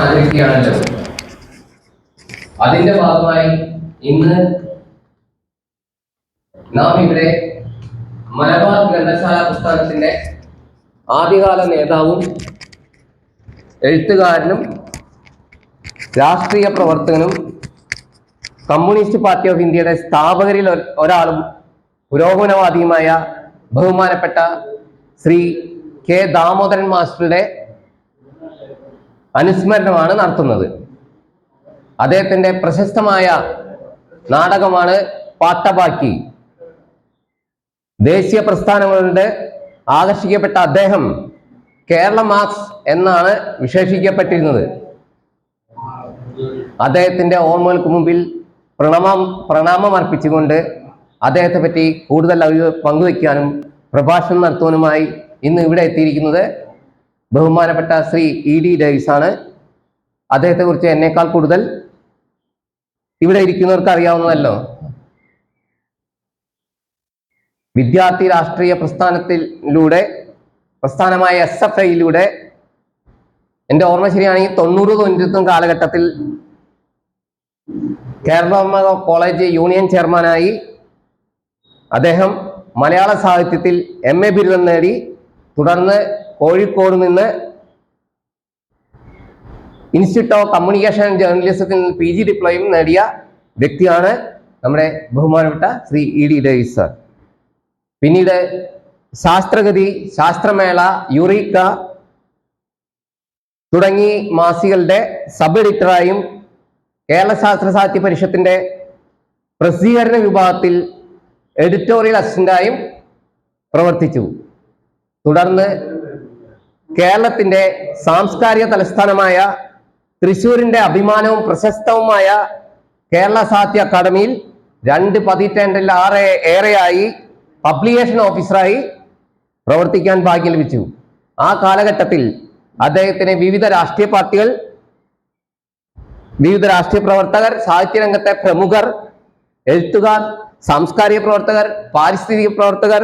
ആചരിക്കുകയാണല്ലോ. അതിന്റെ ഭാഗമായി ഇന്ന് നാം ഇവിടെ മലബാർ ഗ്രന്ഥശാല പ്രസ്ഥാനത്തിന്റെ ആദ്യകാല നേതാവും എഴുത്തുകാരനും രാഷ്ട്രീയ പ്രവർത്തകനും കമ്മ്യൂണിസ്റ്റ് പാർട്ടി ഓഫ് ഇന്ത്യയുടെ സ്ഥാപകരിൽ ഒരാളും പുരോഗമനവാദിയുമായ ബഹുമാനപ്പെട്ട ശ്രീ കെ ദാമോദരൻ മാസ്റ്ററുടെ അനുസ്മരണമാണ് നടത്തുന്നത്. അദ്ദേഹത്തിന്റെ പ്രശസ്തമായ നാടകമാണ് പാട്ടബാക്കി. ദേശീയ പ്രസ്ഥാനങ്ങളുടെ ആകർഷിക്കപ്പെട്ട അദ്ദേഹം കേരള മാർക്സ് എന്നാണ് വിശേഷിക്കപ്പെട്ടിരുന്നത്. അദ്ദേഹത്തിന്റെ ഓർമ്മകൾക്ക് മുമ്പിൽ പ്രണാമം അർപ്പിച്ചുകൊണ്ട് അദ്ദേഹത്തെ പറ്റി കൂടുതൽ അറിവ് പങ്കുവയ്ക്കാനും പ്രഭാഷണം നടത്തുവാനുമായി ഇന്ന് ഇവിടെ എത്തിയിരിക്കുന്നത് ബഹുമാനപ്പെട്ട ശ്രീ E.D. ഡേവിസ് ആണ്. അദ്ദേഹത്തെ കുറിച്ച് എന്നേക്കാൾ കൂടുതൽ ഇവിടെ ഇരിക്കുന്നവർക്ക് അറിയാവുന്നതല്ലോ. വിദ്യാർത്ഥി രാഷ്ട്രീയ പ്രസ്ഥാനമായ SFIയിലൂടെ എൻ്റെ ഓർമ്മ ശരിയാണെങ്കിൽ 90-91 കാലഘട്ടത്തിൽ കേരള കോളേജ് യൂണിയൻ ചെയർമാനായി അദ്ദേഹം മലയാള സാഹിത്യത്തിൽ MA ബിരുദം നേടി. തുടർന്ന് കോഴിക്കോട് നിന്ന് ഇൻസ്റ്റിറ്റ്യൂട്ട് ഓഫ് കമ്മ്യൂണിക്കേഷൻ ആൻഡ് ജേർണലിസത്തിൽ നിന്ന് PG ഡിപ്ലോമയും നേടിയ വ്യക്തിയാണ് നമ്മുടെ ബഹുമാനപ്പെട്ട ശ്രീ E.D. Davis sir. പിന്നീട് ശാസ്ത്രഗതി, ശാസ്ത്രമേള, യുറീക്ക തുടങ്ങി മാസികളുടെ സബ് എഡിറ്ററായും കേരള ശാസ്ത്ര സാഹിത്യ പരിഷത്തിന്റെ പ്രസിദ്ധീകരണ വിഭാഗത്തിൽ എഡിറ്റോറിയൽ അസിസ്റ്റന്റായും പ്രവർത്തിച്ചു. തുടർന്ന് കേരളത്തിന്റെ സാംസ്കാരിക തലസ്ഥാനമായ തൃശ്ശൂരിന്റെ അഭിമാനവും പ്രശസ്തവുമായ കേരള സാഹിത്യ അക്കാദമിയിൽ 2 പതിറ്റാണ്ടിൽ ഏറെയായി പബ്ലിക്കേഷൻ ഓഫീസറായി പ്രവർത്തിക്കാൻ ഭാഗ്യം ലഭിച്ചു. ആ കാലഘട്ടത്തിൽ അദ്ദേഹത്തിന് വിവിധ രാഷ്ട്രീയ പാർട്ടികൾ, വിവിധ രാഷ്ട്രീയ പ്രവർത്തകർ, സാഹിത്യരംഗത്തെ പ്രമുഖർ, എഴുത്തുകാർ, സാംസ്കാരിക പ്രവർത്തകർ, പാരിസ്ഥിതിക പ്രവർത്തകർ,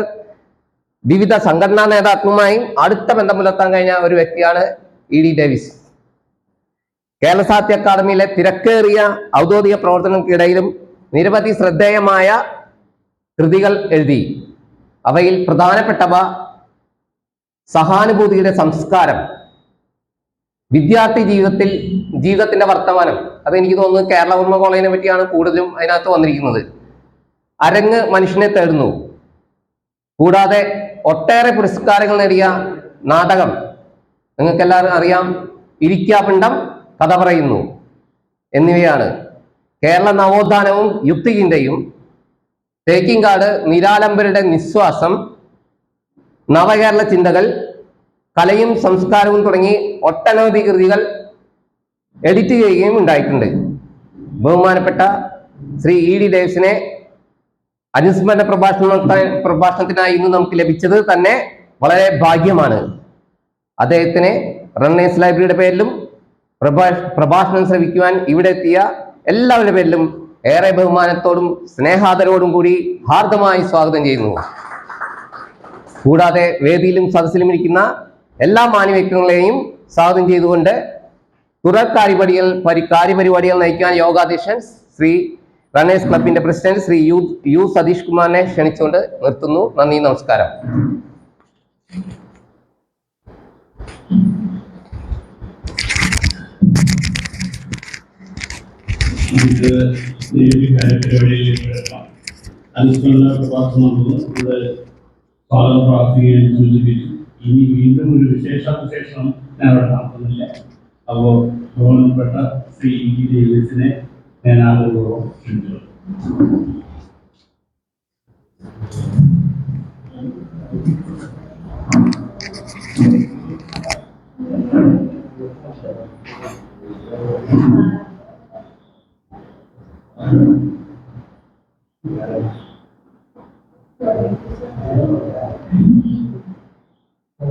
വിവിധ സംഘടനാ നേതാക്കളുമായും അടുത്ത ബന്ധം പുലർത്താൻ കഴിഞ്ഞ ഒരു വ്യക്തിയാണ് E.D. ഡേവിസ്. കേരള സാഹിത്യ അക്കാദമിയിലെ തിരക്കേറിയ ഔദ്യോഗിക പ്രവർത്തനങ്ങൾക്കിടയിലും നിരവധി ശ്രദ്ധേയമായ കൃതികൾ എഴുതി. അവയിൽ പ്രധാനപ്പെട്ടവ സഹാനുഭൂതിയുടെ സംസ്കാരം, വിദ്യാർത്ഥി ജീവിതത്തിന്റെ വർത്തമാനം, അതെനിക്ക് തോന്നുന്നു കേരള കോളേജിനെ പറ്റിയാണ് കൂടുതലും അതിനകത്ത് വന്നിരിക്കുന്നത്. അരങ്ങ് മനുഷ്യനെ തേടുന്നു, കൂടാതെ ഒട്ടേറെ പുരസ്കാരങ്ങൾ നേടിയ നാടകം നിങ്ങൾക്ക് എല്ലാവരും അറിയാം, ഇരിക്കാപിണ്ടം, കഥ പറയുന്നു എന്നിവയാണ്. കേരള നവോത്ഥാനവും യുക്തിചിന്തയും, തേക്കിൻകാട് നിരാലംബരുടെ നിശ്വാസം, നവകേരള ചിന്തകൾ, കലയും സംസ്കാരവും തുടങ്ങി ഒട്ടനവധി കൃതികൾ എഡിറ്റ് ചെയ്യുകയും ഉണ്ടായിട്ടുണ്ട്. ബഹുമാനപ്പെട്ട ശ്രീ E.D. ഡേവിസിനെ അനുസ്മരണ പ്രഭാഷണത്തിനായി ഇന്ന് നമുക്ക് ലഭിച്ചത് തന്നെ വളരെ ഭാഗ്യമാണ്. അദ്ദേഹത്തിന് റണ്ണേഴ്സ് ലൈബ്രറിയുടെ പേരിലും പ്രഭാഷണം ശ്രവിക്കുവാൻ ഇവിടെ എത്തിയ എല്ലാവരുടെ പേരിലും ഏറെ ബഹുമാനത്തോടും സ്നേഹാദരോടും കൂടി ഹാർദമായി സ്വാഗതം ചെയ്യുന്നു. കൂടാതെ വേദിയിലും സദസ്സിലും ഇരിക്കുന്ന എല്ലാ മാന്യവ്യക്തികളെയും സ്വാഗതം ചെയ്തുകൊണ്ട് തുടർ കാര്യപരിപാടികൾ നയിക്കാൻ യോഗാധ്യക്ഷൻ ശ്രീ റണ്ണേഴ്സ് ക്ലബിന്റെ പ്രസിഡന്റ് ശ്രീ യു സതീഷ് കുമാറിനെ ക്ഷണിച്ചുകൊണ്ട് നിർത്തുന്നു. നന്ദി, നമസ്കാരം. അനുസ്മരണ പ്രഭാഷണം സ്വാഗതം പ്രാർത്ഥിക്കുകയും സൂചിപ്പിച്ചു. ഇനി വീണ്ടും ഒരു വിശേഷം ഞാൻ അവിടെ നടത്തുന്നില്ല. അപ്പോൾ ബഹുമാനപ്പെട്ട ശ്രീ E.D. ഡേവിസിനെ ഞാൻ ആദരപൂർവ്വം ക്ഷണിച്ചു.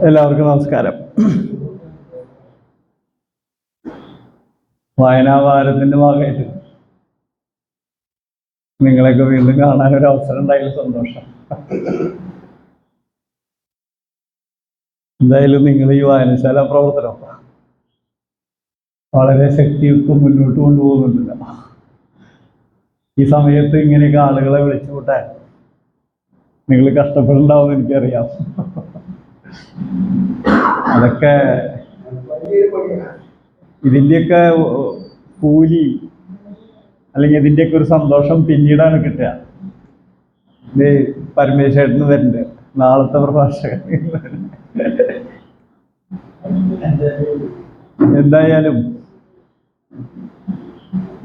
എല്ലാവർക്കും നമസ്കാരം. വായനാവാരത്തിന്റെ ഭാഗമായിട്ട് നിങ്ങളെയൊക്കെ വീണ്ടും കാണാൻ ഒരു അവസരം ഉണ്ടായാലും സന്തോഷം. എന്തായാലും നിങ്ങൾ ഈ വായനശാല പ്രവർത്തനം വളരെ ശക്തിയുക്തം മുന്നോട്ട് കൊണ്ടുപോകുന്നുണ്ട്. ഈ സമയത്ത് ഇങ്ങനെയൊക്കെ ആളുകളെ വിളിച്ചു കൂട്ടാൻ നിങ്ങൾ കഷ്ടപ്പെടുന്നുണ്ടാവും എനിക്കറിയാം. അതൊക്കെ ഇതിൻ്റെയൊക്കെ കൂലി അല്ലെങ്കിൽ ഇതിൻ്റെയൊക്കെ ഒരു സന്തോഷം പിന്നീടാണ് കിട്ടുക. ഇത് പരമേശ്വരന് തരുന്നുണ്ട് നാളത്തെ പ്രഭാഷകൻ. എന്തായാലും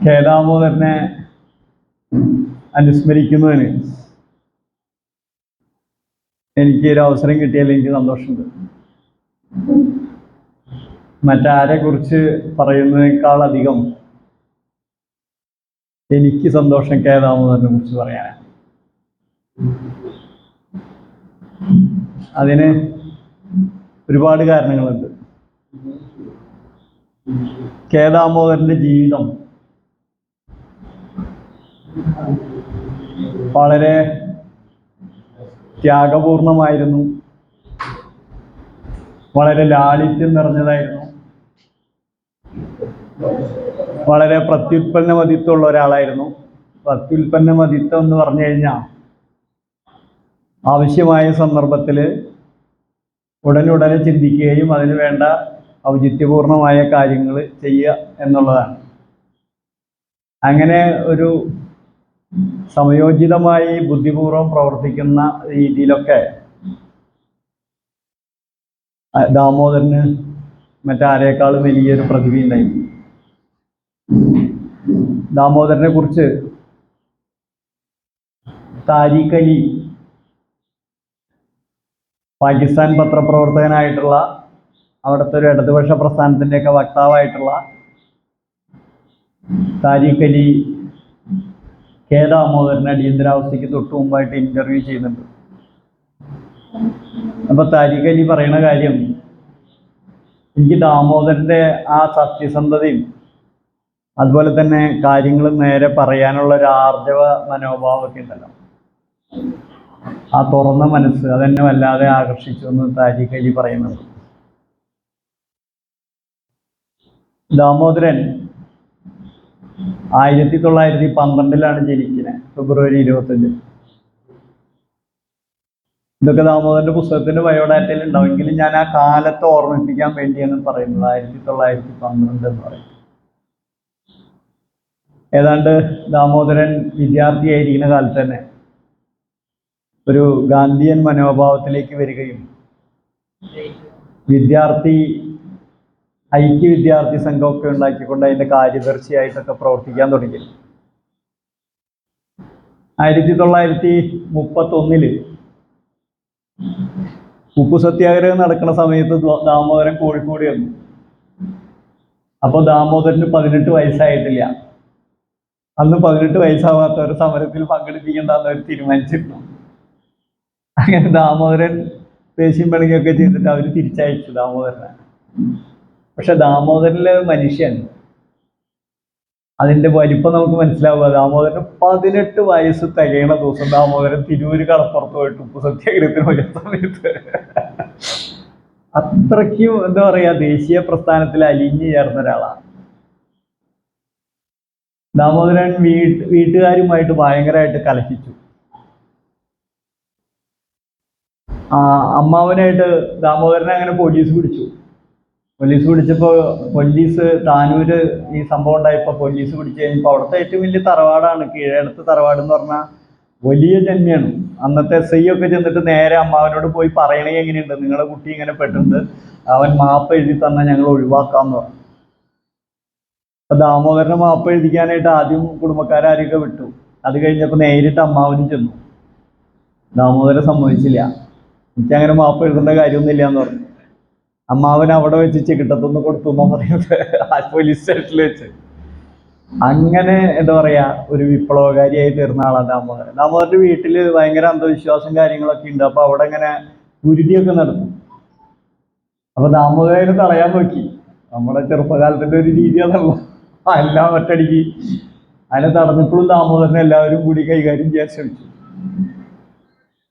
കെ ദാമോദരനെ അനുസ്മരിക്കുന്നതിന് എനിക്ക് ഒരു അവസരം കിട്ടിയാൽ എനിക്ക് സന്തോഷമുണ്ട്. മറ്റാരെ കുറിച്ച് പറയുന്നതിനേക്കാൾ അധികം എനിക്ക് സന്തോഷം കെ ദാമോദരനെ കുറിച്ച് പറയാനാണ്. അതിന് ഒരുപാട് കാരണങ്ങളുണ്ട്. കെ ദാമോദരന്റെ ജീവിതം വളരെ ത്യാഗപൂർണമായിരുന്നു, വളരെ ലാളിത്യം നിറഞ്ഞതായിരുന്നു, വളരെ പ്രത്യുൽപ്പന്ന മതിത്വമുള്ള ഒരാളായിരുന്നു. പ്രത്യുൽപ്പന്ന മതിത്വം എന്ന് പറഞ്ഞു കഴിഞ്ഞാൽ ആവശ്യമായ സന്ദർഭത്തിൽ ഉടനുടനെ ചിന്തിക്കുകയും അതിന് വേണ്ട ഔചിത്യപൂർണമായ കാര്യങ്ങൾ ചെയ്യുക എന്നുള്ളതാണ്. അങ്ങനെ ഒരു സമയോചിതമായി ബുദ്ധിപൂർവം പ്രവർത്തിക്കുന്ന രീതിയിലൊക്കെ ദാമോദരന് മറ്റാരേക്കാളും വലിയൊരു പ്രതിഭയുണ്ടായി. ദാമോദരനെ കുറിച്ച് താരിഖ് അലി, പാകിസ്ഥാൻ പത്രപ്രവർത്തകനായിട്ടുള്ള അവിടുത്തെ ഒരു ഇടതുപക്ഷ പ്രസ്ഥാനത്തിൻ്റെയൊക്കെ വക്താവായിട്ടുള്ള താരിഖ് അലി കെ ദാമോദരനെ അടിയന്തരാവസ്ഥയ്ക്ക് തൊട്ട് മുമ്പായിട്ട് ഇൻ്റർവ്യൂ ചെയ്യുന്നുണ്ട്. അപ്പോൾ താരിഖ് അലി പറയുന്ന കാര്യം, എനിക്ക് ദാമോദരൻ്റെ ആ സത്യസന്ധതയും അതുപോലെ തന്നെ കാര്യങ്ങൾ നേരെ പറയാനുള്ള ഒരു ആർജവ മനോഭാവമൊക്കെ ഉണ്ടല്ലോ, ആ തുറന്ന മനസ്സ് അതെന്നെ വല്ലാതെ ആകർഷിച്ചു എന്ന് താരിഖ് അലി പറയുന്നുണ്ട്. ദാമോദരൻ 1912 ജനിക്കുന്നത്, ഫെബ്രുവരി 25. ഇതൊക്കെ ദാമോദരൻ്റെ പുസ്തകത്തിൻ്റെ ബയോഡാറ്റയിൽ ഉണ്ടാവുമെങ്കിലും ഞാൻ ആ കാലത്തെ ഓർമ്മിപ്പിക്കാൻ വേണ്ടിയാണ് പറയുന്നത്. 1912 എന്ന് പറയും. ഏതാണ്ട് ദാമോദരൻ വിദ്യാർത്ഥിയായിരിക്കുന്ന കാലത്ത് തന്നെ ഒരു ഗാന്ധിയൻ മനോഭാവത്തിലേക്ക് വരികയും ഐക്യ വിദ്യാർത്ഥി സംഘമൊക്കെ ഉണ്ടാക്കിക്കൊണ്ട് അതിൻ്റെ കാര്യദർശിയായിട്ടൊക്കെ പ്രവർത്തിക്കാൻ തുടങ്ങി. 1931 ഉപ്പു സത്യാഗ്രഹം നടക്കുന്ന സമയത്ത് ദാമോദരൻ കോഴിക്കോട് വന്നു. അപ്പോൾ ദാമോദരന് 18 വയസ്സായിട്ടില്ല. അന്ന് 18 വയസ്സാവാത്തവർ സമരത്തിൽ പങ്കെടുപ്പിക്കേണ്ടെന്ന് അവർ തീരുമാനിച്ചിരുന്നു. അങ്ങനെ ദാമോദരൻ ദേഷ്യം പിണങ്ങിയൊക്കെ ചെയ്തിട്ട് അവർ തിരിച്ചയച്ചു ദാമോദരനെ. പക്ഷെ ദാമോദരനിലെ മനുഷ്യൻ, അതിൻ്റെ വലിപ്പം നമുക്ക് മനസ്സിലാവുക. ദാമോദരന് 18 വയസ്സ് തികയണ ദിവസം ദാമോദരൻ തിരൂര് കടപ്പുറത്ത് പോയിട്ട് ഉപ്പു സത്യാഗ്രഹത്തിന് പോയ സമയത്ത് അത്രയ്ക്കും എന്താ പറയുക, ദേശീയ പ്രസ്ഥാനത്തിൽ അലിഞ്ഞു ചേർന്ന ഒരാളാണ് ദാമോദരൻ. വീട്ടുകാരുമായിട്ട് ഭയങ്കരമായിട്ട് കലഹിച്ചു. അമ്മാവനായിട്ട് ദാമോദരനെ അങ്ങനെ പോലീസ് പിടിച്ചു. പോലീസ് പിടിച്ചപ്പോൾ താനൂര് ഈ സംഭവം ഉണ്ടായപ്പോൾ പോലീസ് പിടിച്ചു കഴിഞ്ഞപ്പോൾ അവിടുത്തെ ഏറ്റവും വലിയ തറവാടാണ് കീഴടത്ത് തറവാട് എന്ന് പറഞ്ഞാൽ വലിയ ജന്യാണ്. അന്നത്തെ SI ഒക്കെ ചെന്നിട്ട് നേരെ അമ്മാവനോട് പോയി പറയണേ, എങ്ങനെയുണ്ട് നിങ്ങളുടെ കുട്ടി ഇങ്ങനെ പെട്ടിട്ടുണ്ട്, അവൻ മാപ്പ് എഴുതി തന്നാൽ ഞങ്ങൾ ഒഴിവാക്കാമെന്ന് പറഞ്ഞു. അപ്പം ദാമോദരനെ മാപ്പ് എഴുതിക്കാനായിട്ട് ആദ്യം കുടുംബക്കാരൊക്കെ വിട്ടു. അത് കഴിഞ്ഞപ്പോൾ നേരിട്ട് അമ്മാവനും ചെന്നു. ദാമോദരൻ സമ്മതിച്ചില്ല, എനിക്കങ്ങനെ മാപ്പ് എഴുതേണ്ട കാര്യമൊന്നുമില്ല എന്ന് പറഞ്ഞു. അമ്മാവൻ അവിടെ വെച്ച് ചെകിട്ടത്തൊന്ന് കൊടുത്തു എന്നാ പറയുന്നത്, പോലീസ് സ്റ്റേഷനിൽ വെച്ച്. അങ്ങനെ എന്താ പറയാ, ഒരു വിപ്ലവകാരിയായി തീർന്ന ആളാണ് ദാമോദരൻ. ദാമോദരൻ്റെ വീട്ടിൽ ഭയങ്കര അന്ധവിശ്വാസം കാര്യങ്ങളൊക്കെ ഉണ്ട്. അപ്പോൾ അവിടെ ഇങ്ങനെ ഗുരുതിയൊക്കെ നടത്തും. അപ്പോൾ ദാമോദരനെ തടയാൻ നോക്കി. നമ്മുടെ ചെറുപ്പകാലത്തിൻ്റെ ഒരു രീതി അതല്ല, എല്ലാം ഒറ്റടിക്ക്. അതിനെ തടഞ്ഞപ്പോഴും ദാമോദരനെ എല്ലാവരും കൂടി കൈകാര്യം ചെയ്യാൻ ശ്രമിച്ചു.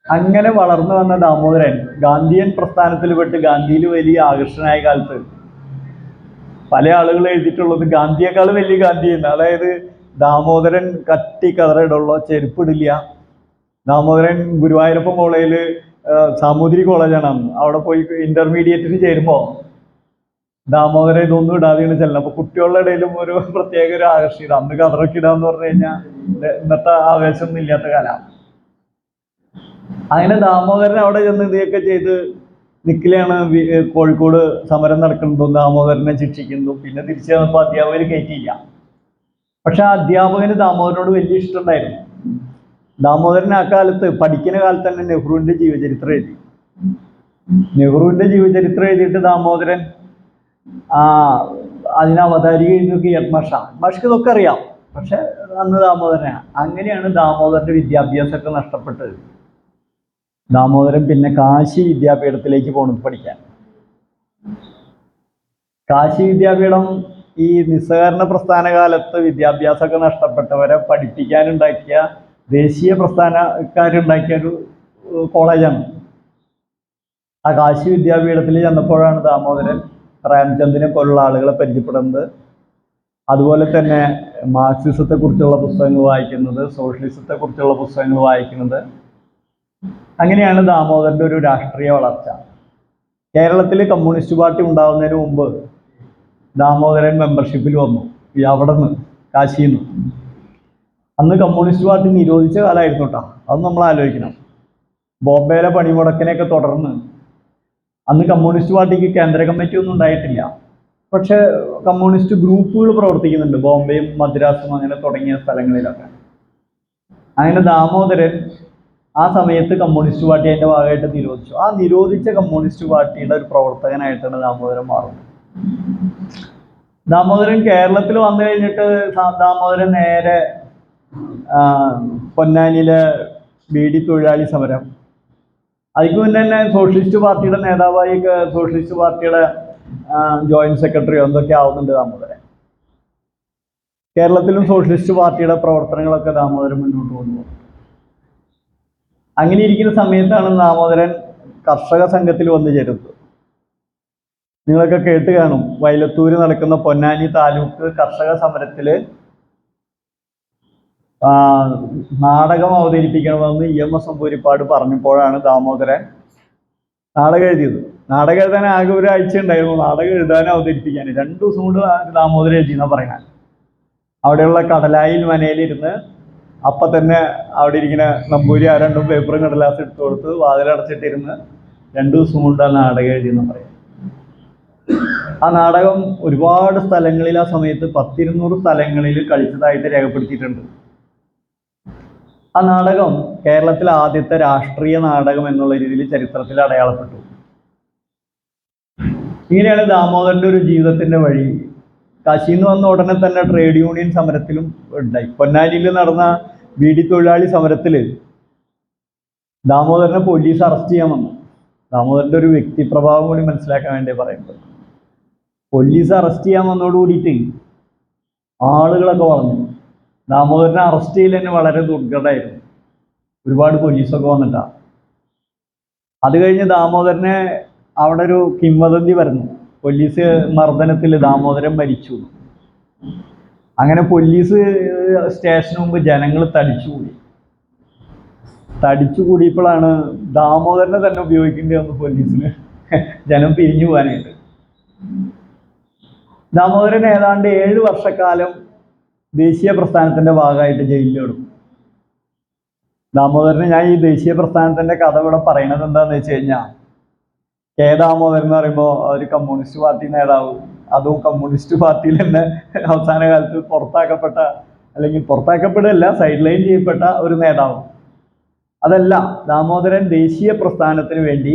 അങ്ങനെ വളർന്നു വന്ന ദാമോദരൻ ഗാന്ധിയൻ പ്രസ്ഥാനത്തിൽ പെട്ട് ഗാന്ധിയിൽ വലിയ ആകർഷണമായ കാലത്ത് പല ആളുകൾ എഴുതിയിട്ടുള്ളത് ഗാന്ധിയേക്കാൾ വലിയ ഗാന്ധിയാണ്. അതായത് ദാമോദരൻ കട്ടി കതറിടുള്ള ചെരുപ്പിടില്ല. ദാമോദരൻ ഗുരുവായൂരപ്പൻ കോളേജിൽ സാമൂതിരി കോളേജാണ് അന്ന്. അവിടെ പോയി ഇന്റർമീഡിയറ്റിന് ചേരുമ്പോൾ ദാമോദരൻ ഇതൊന്നും ഇടാതെയാണ് ചെല്ലണം. അപ്പൊ കുട്ടികളുടെ ഇടയിലും ഒരു പ്രത്യേക ഒരു ആകർഷിത. അന്ന് കതറൊക്കെ ഇടാന്ന് പറഞ്ഞു കഴിഞ്ഞാൽ ഇന്നത്തെ ആവേശമൊന്നും ഇല്ലാത്ത കാലമാണ്. അങ്ങനെ ദാമോദരൻ അവിടെ ചെന്ന് ഇതൊക്കെ ചെയ്ത് നിക്കിലാണ് കോഴിക്കോട് സമരം നടക്കുന്നതും ദാമോദരനെ ശിക്ഷിക്കുന്നതും. പിന്നെ തിരിച്ചു വന്നപ്പോൾ അധ്യാപകർ കയറ്റിയില്ല. പക്ഷെ ആ അധ്യാപകന് ദാമോദരനോട് വലിയ ഇഷ്ടമുണ്ടായിരുന്നു. ദാമോദരൻ ആ കാലത്ത് പഠിക്കുന്ന കാലത്ത് തന്നെ നെഹ്റുവിന്റെ ജീവചരിത്രം എഴുതി. നെഹ്റുവിന്റെ ജീവചരിത്രം എഴുതിയിട്ട് ദാമോദരൻ അതിന് അവതാരിക എഴുതിയൊക്കെ മാഷ്ക്ക് ഇതൊക്കെ അറിയാം. പക്ഷെ അന്ന് ദാമോദരനാണ്. അങ്ങനെയാണ് ദാമോദരന്റെ വിദ്യാഭ്യാസമൊക്കെ നഷ്ടപ്പെട്ടത്. ദാമോദരൻ പിന്നെ കാശി വിദ്യാപീഠത്തിലേക്ക് പോകുന്നത് പഠിക്കാൻ. കാശി വിദ്യാപീഠം ഈ നിസ്സഹകരണ പ്രസ്ഥാന കാലത്ത് വിദ്യാഭ്യാസമൊക്കെ നഷ്ടപ്പെട്ടവരെ പഠിപ്പിക്കാനുണ്ടാക്കിയ ദേശീയ പ്രസ്ഥാനക്കാരുണ്ടാക്കിയ ഒരു കോളേജാണ്. ആ കാശി വിദ്യാപീഠത്തിൽ ചെന്നപ്പോഴാണ് ദാമോദരൻ പ്രേംചന്ദിനെ പോലുള്ള ആളുകളെ പരിചയപ്പെടുന്നത്. അതുപോലെ തന്നെ മാർക്സിസത്തെ കുറിച്ചുള്ള പുസ്തകങ്ങൾ വായിക്കുന്നത്, സോഷ്യലിസത്തെ കുറിച്ചുള്ള പുസ്തകങ്ങൾ വായിക്കുന്നത്. അങ്ങനെയാണ് ദാമോദരൻ്റെ ഒരു രാഷ്ട്രീയ വളർച്ച. കേരളത്തിൽ കമ്മ്യൂണിസ്റ്റ് പാർട്ടി ഉണ്ടാകുന്നതിന് മുമ്പ് ദാമോദരൻ മെമ്പർഷിപ്പിൽ വന്നു അവിടെ നിന്ന്, കാശിയിൽ നിന്ന്. അന്ന് കമ്മ്യൂണിസ്റ്റ് പാർട്ടി നിരോധിച്ച കാലമായിരുന്നു കേട്ടോ. അത് നമ്മൾ ആലോചിക്കണം. ബോംബെയിലെ പണിമുടക്കിനെയൊക്കെ തുടർന്ന് അന്ന് കമ്മ്യൂണിസ്റ്റ് പാർട്ടിക്ക് കേന്ദ്ര കമ്മിറ്റി ഒന്നും ഉണ്ടായിട്ടില്ല. പക്ഷെ കമ്മ്യൂണിസ്റ്റ് ഗ്രൂപ്പുകൾ പ്രവർത്തിക്കുന്നുണ്ട് ബോംബെയും മദ്രാസും അങ്ങനെ തുടങ്ങിയ സ്ഥലങ്ങളിലൊക്കെ. അങ്ങനെ ദാമോദരൻ ആ സമയത്ത് കമ്മ്യൂണിസ്റ്റ് പാർട്ടി അതിൻ്റെ ഭാഗമായിട്ട് നിരോധിച്ചു. ആ നിരോധിച്ച കമ്മ്യൂണിസ്റ്റ് പാർട്ടിയുടെ ഒരു പ്രവർത്തകനായിട്ടാണ് ദാമോദരൻ മാറുന്നത്. ദാമോദരൻ കേരളത്തിൽ വന്നു കഴിഞ്ഞിട്ട് ദാമോദരൻ നേരെ പൊന്നാനിയിലെ ബീഡി തൊഴിലാളി സമരം, അതിന് മുന്നേ തന്നെ സോഷ്യലിസ്റ്റ് പാർട്ടിയുടെ നേതാവായി, സോഷ്യലിസ്റ്റ് പാർട്ടിയുടെ ജോയിന്റ് സെക്രട്ടറിയോ എന്തൊക്കെ ആവുന്നുണ്ട് ദാമോദരൻ. കേരളത്തിലും സോഷ്യലിസ്റ്റ് പാർട്ടിയുടെ പ്രവർത്തനങ്ങളൊക്കെ ദാമോദരൻ മുന്നോട്ട് വന്നു. അങ്ങനെ ഇരിക്കുന്ന സമയത്താണ് ദാമോദരൻ കർഷക സംഘത്തിൽ വന്നു ചേരുന്നത്. നിങ്ങളൊക്കെ കേട്ട് കാണും, വൈലത്തൂര് നടക്കുന്ന പൊന്നാനി താലൂക്ക് കർഷക സമരത്തില് നാടകം അവതരിപ്പിക്കണമെന്ന് EMS നമ്പൂതിരിപ്പാട് പറഞ്ഞപ്പോഴാണ് ദാമോദരൻ നാടകം എഴുതിയത്. നാടകം എഴുതാൻ ആകെ ഒരാഴ്ച ഉണ്ടായിരുന്നു. നാടകം എഴുതാനും അവതരിപ്പിക്കാൻ 2 ദിവസം കൊണ്ട് ദാമോദരൻ എഴുതിയെന്നാ പറയണ. അവിടെയുള്ള കടലായിൽ മനയിലിരുന്ന് അപ്പം തന്നെ അവിടെ ഇരിക്കുന്ന നമ്പൂരി 2 പേപ്പറും കടലാസ് എടുത്തു കൊടുത്ത് വാതിലടച്ചിട്ടിരുന്ന് 2 ദിവസം കൊണ്ട് ആ നാടകം എഴുതിയെന്ന് പറയും. ആ നാടകം ഒരുപാട് സ്ഥലങ്ങളിൽ ആ സമയത്ത് 100-200 സ്ഥലങ്ങളിൽ കളിച്ചതായിട്ട് രേഖപ്പെടുത്തിയിട്ടുണ്ട്. ആ നാടകം കേരളത്തിലെ ആദ്യത്തെ രാഷ്ട്രീയ നാടകം എന്നുള്ള രീതിയിൽ ചരിത്രത്തിൽ അടയാളപ്പെട്ടു. ഇങ്ങനെയാണ് ദാമോദരൻ്റെ ഒരു ജീവിതത്തിന്റെ വഴി. കാശിയിൽ നിന്ന് വന്ന ഉടനെ തന്നെ ട്രേഡ് യൂണിയൻ സമരത്തിലും ഉണ്ടായി. പൊന്നാനിയിൽ നടന്ന ബീഡി തൊഴിലാളി സമരത്തിൽ ദാമോദരനെ പോലീസ് അറസ്റ്റ് ചെയ്യാൻ വന്നു. ദാമോദരൻ്റെ ഒരു വ്യക്തിപ്രഭാവം കൂടി മനസ്സിലാക്കാൻ വേണ്ടി പറയുന്നത്, പോലീസ് അറസ്റ്റ് ചെയ്യാൻ വന്നതോട് കൂടിയിട്ട് ആളുകളൊക്കെ വളർന്നു. ദാമോദരനെ അറസ്റ്റ് ചെയ്യൽ തന്നെ വളരെ ദുർഘടമായിരുന്നു. ഒരുപാട് പോലീസൊക്കെ വന്നിട്ടാണ്. അത് കഴിഞ്ഞ് ദാമോദരനെ അവിടെ ഒരു കിംവദന്തി വരുന്നു, പോലീസ് മർദ്ദനത്തിൽ ദാമോദരൻ മരിച്ചു. അങ്ങനെ പോലീസ് സ്റ്റേഷന് മുമ്പ് ജനങ്ങൾ തടിച്ചുകൂടിയപ്പോഴാണ് ദാമോദരനെ തന്നെ ഉപയോഗിക്കേണ്ടി വന്നു പോലീസിന് ജനം പിരിഞ്ഞു പോകാനായിട്ട്. ദാമോദരൻ ഏതാണ്ട് 7 വർഷക്കാലം ദേശീയ പ്രസ്ഥാനത്തിന്റെ ഭാഗമായിട്ട് ജയിലിൽ കിടന്നു. ദാമോദരന് ഞാൻ ഈ ദേശീയ പ്രസ്ഥാനത്തിന്റെ കഥ ഇവിടെ പറയണത് എന്താണെന്ന് വെച്ച് കഴിഞ്ഞാൽ, കെ ദാമോദരൻ എന്ന് പറയുമ്പോൾ ഒരു കമ്മ്യൂണിസ്റ്റ് പാർട്ടി നേതാവ്, അതും കമ്മ്യൂണിസ്റ്റ് പാർട്ടിയിൽ തന്നെ അവസാന കാലത്ത് പുറത്താക്കപ്പെട്ട, അല്ലെങ്കിൽ പുറത്താക്കപ്പെടുകയല്ല, സൈഡ് ലൈൻ ചെയ്യപ്പെട്ട ഒരു നേതാവ്. അതല്ല, ദാമോദരൻ ദേശീയ പ്രസ്ഥാനത്തിന് വേണ്ടി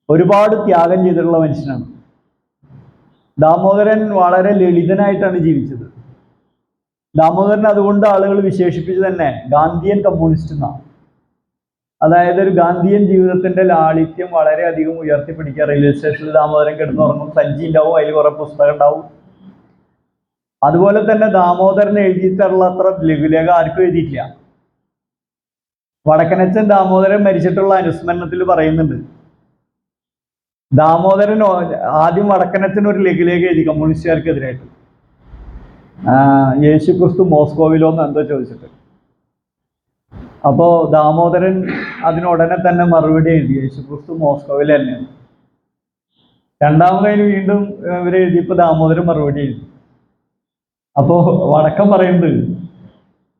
ഒരുപാട് ത്യാഗം ചെയ്തിട്ടുള്ള മനുഷ്യനാണ്. ദാമോദരൻ വളരെ ലളിതനായിട്ടാണ് ജീവിച്ചത്. ദാമോദരൻ അതുകൊണ്ട് ആളുകൾ വിശേഷിപ്പിച്ച് തന്നെ ഗാന്ധിയൻ കമ്മ്യൂണിസ്റ്റ് എന്നാണ്. അതായത് ഒരു ഗാന്ധിയൻ ജീവിതത്തിന്റെ ലാളിത്യം വളരെയധികം ഉയർത്തിപ്പിടിക്കുക. റെയിൽവേ സ്റ്റേഷനിൽ ദാമോദരൻ കിടന്നുറങ്ങും, സഞ്ചി ഉണ്ടാവും, അതിൽ കുറെ പുസ്തകം ഉണ്ടാവും. അതുപോലെ തന്നെ ദാമോദരൻ എഴുതിയിട്ടുള്ള അത്ര ലഘുലേഖ ആർക്കും എഴുതിയിട്ടില്ല. വടക്കനച്ചൻ ദാമോദരൻ മരിച്ചിട്ടുള്ള അനുസ്മരണത്തിൽ പറയുന്നുണ്ട്, ദാമോദരൻ ആദ്യം വടക്കനച്ചൻ ഒരു ലഘുലേഖ എഴുതി കമ്മ്യൂണിസ്റ്റുകാർക്കെതിരായിട്ട്, യേശുക്രിസ്തു മോസ്കോവിലോന്ന് എന്തോ ചോദിച്ചിട്ട്. അപ്പോൾ ദാമോദരൻ അതിനുടനെ തന്നെ മറുപടി എഴുതി, യേശുക്രിസ്തു മോസ്കോവിൽ തന്നെയാണ്. രണ്ടാമതായി വീണ്ടും ഇവരെഴുതിയപ്പോൾ ദാമോദരൻ മറുപടി എഴുതി. അപ്പോൾ വടക്കം പറയുന്നത്,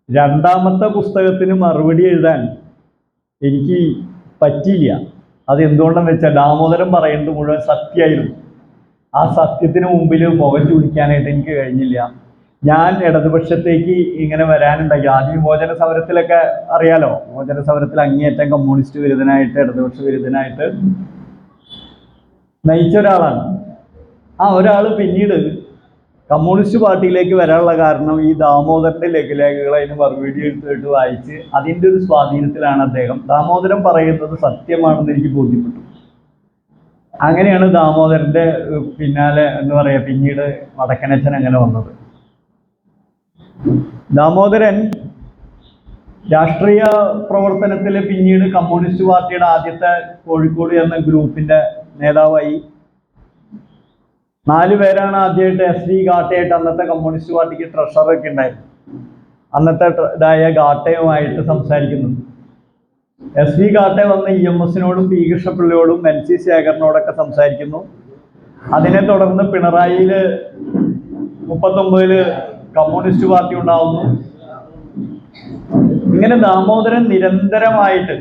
രണ്ടാമത്തെ പുസ്തകത്തിന് മറുപടി എഴുതാൻ എനിക്ക് പറ്റിയില്ല. അത് എന്തുകൊണ്ടെന്ന് വെച്ചാൽ ദാമോദരൻ പറയുന്നത് മുഴുവൻ സത്യമായിരുന്നു. ആ സത്യത്തിന് മുമ്പിൽ മുഖം ചൂടിക്കാനായിട്ട് എനിക്ക് കഴിഞ്ഞില്ല. ഞാൻ ഇടതുപക്ഷത്തേക്ക് ഇങ്ങനെ വരാനുണ്ടായി. ആദ്യ വിമോചന സമരത്തിലൊക്കെ അറിയാലോ, വിമോചന സമരത്തിൽ അങ്ങേയറ്റം കമ്മ്യൂണിസ്റ്റ് വിരുദ്ധനായിട്ട് ഇടതുപക്ഷ വിരുദ്ധനായിട്ട് നയിച്ച ഒരാളാണ്. ആ ഒരാൾ പിന്നീട് കമ്മ്യൂണിസ്റ്റ് പാർട്ടിയിലേക്ക് വരാനുള്ള കാരണം ഈ ദാമോദരൻ്റെ ലഘുലേഖകൾ അതിന് മറുപടി എടുത്തിട്ട് വായിച്ച് അതിൻ്റെ ഒരു സ്വാധീനത്തിലാണ് അദ്ദേഹം. ദാമോദരൻ പറയുന്നത് സത്യമാണെന്ന് എനിക്ക് ബോധ്യപ്പെട്ടു. അങ്ങനെയാണ് ദാമോദരൻ്റെ പിന്നാലെ എന്ന് പറയുക പിന്നീട് വടക്കനച്ചൻ അങ്ങനെ വന്നത്. ദാമോദരൻ രാഷ്ട്രീയ പ്രവർത്തനത്തിൽ പിന്നീട് കമ്മ്യൂണിസ്റ്റ് പാർട്ടിയുടെ ആദ്യത്തെ കോഴിക്കോട് എന്ന ഗ്രൂപ്പിൻ്റെ നേതാവായി. 4 പേരാണ് ആദ്യമായിട്ട് SV ഗാട്ടയായിട്ട്, അന്നത്തെ കമ്മ്യൂണിസ്റ്റ് പാർട്ടിക്ക് ട്രഷറൊക്കെ ഉണ്ടായിരുന്നു. അന്നത്തെ ഇതായ ഗാട്ടയുമായിട്ട് സംസാരിക്കുന്നത്. SV ഗാട്ടെ വന്ന് EMSനോടും പി കൃഷ്ണപിള്ളയോടും NC ശേഖരനോടൊക്കെ സംസാരിക്കുന്നു. അതിനെ തുടർന്ന് പിണറായിയിൽ 39 കമ്മ്യൂണിസ്റ്റ് പാർട്ടി ഉണ്ടാവുന്നു. ഇങ്ങനെ ദാമോദരൻ നിരന്തരമായിട്ട്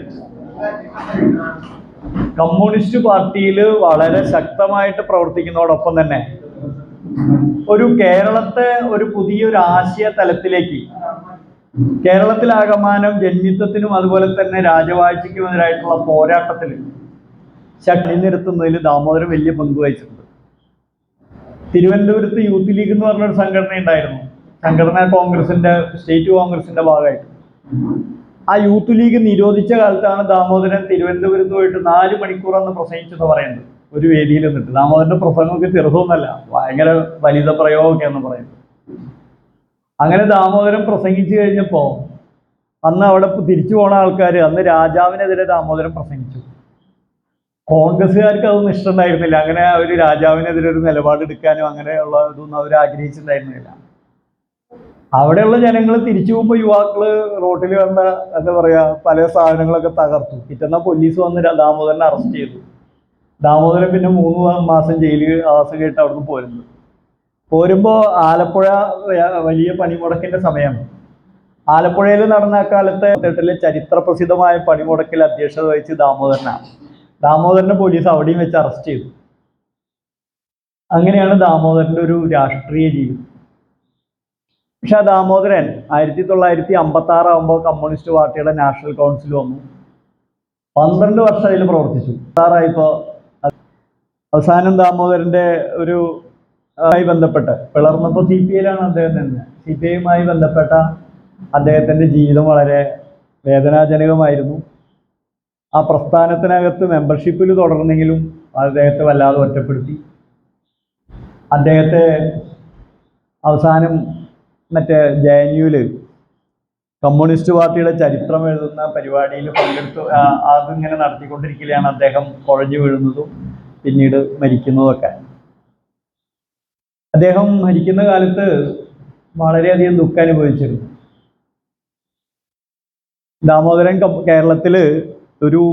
കമ്മ്യൂണിസ്റ്റ് പാർട്ടിയിൽ വളരെ ശക്തമായിട്ട് പ്രവർത്തിക്കുന്നതോടൊപ്പം തന്നെ ഒരു കേരളത്തെ ഒരു പുതിയൊരു ആശയ തലത്തിലേക്ക്, കേരളത്തിലാകമാനം ജന്മിത്വത്തിനും അതുപോലെ തന്നെ രാജവാഴ്ചയ്ക്കുമെതിരായിട്ടുള്ള പോരാട്ടത്തിൽ ശക്തി നിർത്തുന്നതിൽ ദാമോദരൻ വലിയ പങ്ക് വഹിച്ചിട്ടുണ്ട്. തിരുവനന്തപുരത്ത് യൂത്ത് ലീഗ് എന്ന് പറഞ്ഞൊരു സംഘടന ഉണ്ടായിരുന്നു. സംഘടനാ കോൺഗ്രസിന്റെ സ്റ്റേറ്റ് കോൺഗ്രസിന്റെ ഭാഗമായിട്ട് ആ യൂത്ത് ലീഗ് നിരോധിച്ച കാലത്താണ് ദാമോദരൻ തിരുവനന്തപുരത്ത് പോയിട്ട് 4 മണിക്കൂർ അന്ന് പ്രസംഗിച്ചെന്ന് പറയുന്നത്. ഒരു വേദിയിൽ നിന്നിട്ട്. ദാമോദരന്റെ പ്രസംഗമൊക്കെ ചെറുതൊന്നല്ല, ഭയങ്കര വലിയ പ്രയോഗമൊക്കെ എന്ന് പറയുന്നത്. അങ്ങനെ ദാമോദരൻ പ്രസംഗിച്ചു കഴിഞ്ഞപ്പോൾ അന്ന് അവിടെ തിരിച്ചു പോണ ആൾക്കാർ അന്ന് രാജാവിനെതിരെ ദാമോദരൻ പ്രസംഗിച്ചു. കോൺഗ്രസ്സുകാർക്ക് അതൊന്നും ഇഷ്ടമുണ്ടായിരുന്നില്ല. അങ്ങനെ അവർ രാജാവിനെതിരെ ഒരു നിലപാടെടുക്കാനും അങ്ങനെയുള്ള ഇതൊന്നും അവർ ആഗ്രഹിച്ചിട്ടുണ്ടായിരുന്നില്ല. അവിടെയുള്ള ജനങ്ങൾ തിരിച്ചു പോകുമ്പോൾ യുവാക്കള് റോട്ടിൽ കണ്ട എന്താ പറയാ പല സാധനങ്ങളൊക്കെ തകർത്തു. പിറ്റേന്ന പോലീസ് വന്ന് ദാമോദരനെ അറസ്റ്റ് ചെയ്തു. ദാമോദരൻ പിന്നെ 3 മാസം ജയിലിൽ ആവാസം കേട്ട് അവിടുന്ന് പോരുമ്പോൾ ആലപ്പുഴ വലിയ പണിമുടക്കിന്റെ സമയമാണ്. ആലപ്പുഴയിൽ നടന്ന കാലത്തെ ചരിത്ര പ്രസിദ്ധമായ പണിമുടക്കിൽ അധ്യക്ഷത വഹിച്ച് ദാമോദരനാണ്. ദാമോദരനെ പോലീസ് അവിടെയും വെച്ച് അറസ്റ്റ് ചെയ്തു. അങ്ങനെയാണ് ദാമോദരന്റെ ഒരു രാഷ്ട്രീയ ജീവിതം. പക്ഷെ ആ ദാമോദരൻ 1956 ആകുമ്പോൾ കമ്മ്യൂണിസ്റ്റ് പാർട്ടിയുടെ നാഷണൽ കൗൺസിൽ വന്നു. 12 വർഷം അതിൽ പ്രവർത്തിച്ചു. 6 അവസാനം ദാമോദരന്റെ ഒരു ബന്ധപ്പെട്ട് പിളർന്നപ്പോൾ CPIയിലാണ് അദ്ദേഹം നിന്ന്. CPIയുമായി ബന്ധപ്പെട്ട അദ്ദേഹത്തിന്റെ ജീവിതം വളരെ വേദനാജനകമായിരുന്നു. ആ പ്രസ്ഥാനത്തിനകത്ത് മെമ്പർഷിപ്പിൽ തുടർന്നെങ്കിലും അദ്ദേഹത്തെ വല്ലാതെ ഒറ്റപ്പെടുത്തി. അദ്ദേഹത്തെ അവസാനം മറ്റേ JNUവിൽ കമ്മ്യൂണിസ്റ്റ് പാർട്ടിയുടെ ചരിത്രം എഴുതുന്ന പരിപാടിയിൽ പങ്കെടുത്തു. അതിങ്ങനെ നടത്തിക്കൊണ്ടിരിക്കുകയാണ് അദ്ദേഹം കുഴഞ്ഞു വീഴുന്നതും പിന്നീട് മരിക്കുന്നതൊക്കെ. അദ്ദേഹം മരിക്കുന്ന കാലത്ത് വളരെയധികം ദുഃഖം അനുഭവിച്ചിരുന്നു. ദാമോദരൻ കേരളത്തിൽ ഒരു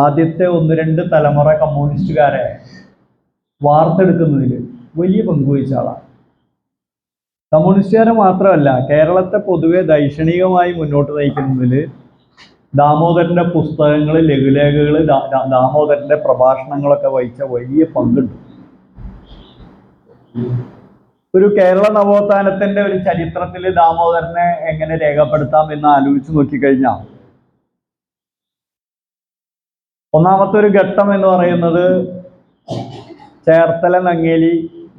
ആദ്യത്തെ 1-2 തലമുറ കമ്മ്യൂണിസ്റ്റുകാരെ വാർത്തെടുക്കുന്നതിൽ വലിയ പങ്കുവഹിച്ച ആളാണ്. കമ്മ്യൂണിസ്റ്റുകാരെ മാത്രമല്ല, കേരളത്തെ പൊതുവെ ദൈക്ഷണികമായി മുന്നോട്ട് നയിക്കുന്നതിൽ ദാമോദരൻ്റെ പുസ്തകങ്ങൾ, ലഘുലേഖകൾ, ദാമോദരൻ്റെ പ്രഭാഷണങ്ങളൊക്കെ വഹിച്ച വലിയ പങ്കുണ്ട്. ഒരു കേരള നവോത്ഥാനത്തിൻ്റെ ഒരു ചരിത്രത്തിൽ ദാമോദരനെ എങ്ങനെ രേഖപ്പെടുത്താം എന്ന് ആലോചിച്ച് നോക്കിക്കഴിഞ്ഞാൽ, ഒന്നാമത്തെ ഒരു ഘട്ടം എന്ന് പറയുന്നത് ചേർത്തല നങ്ങേലി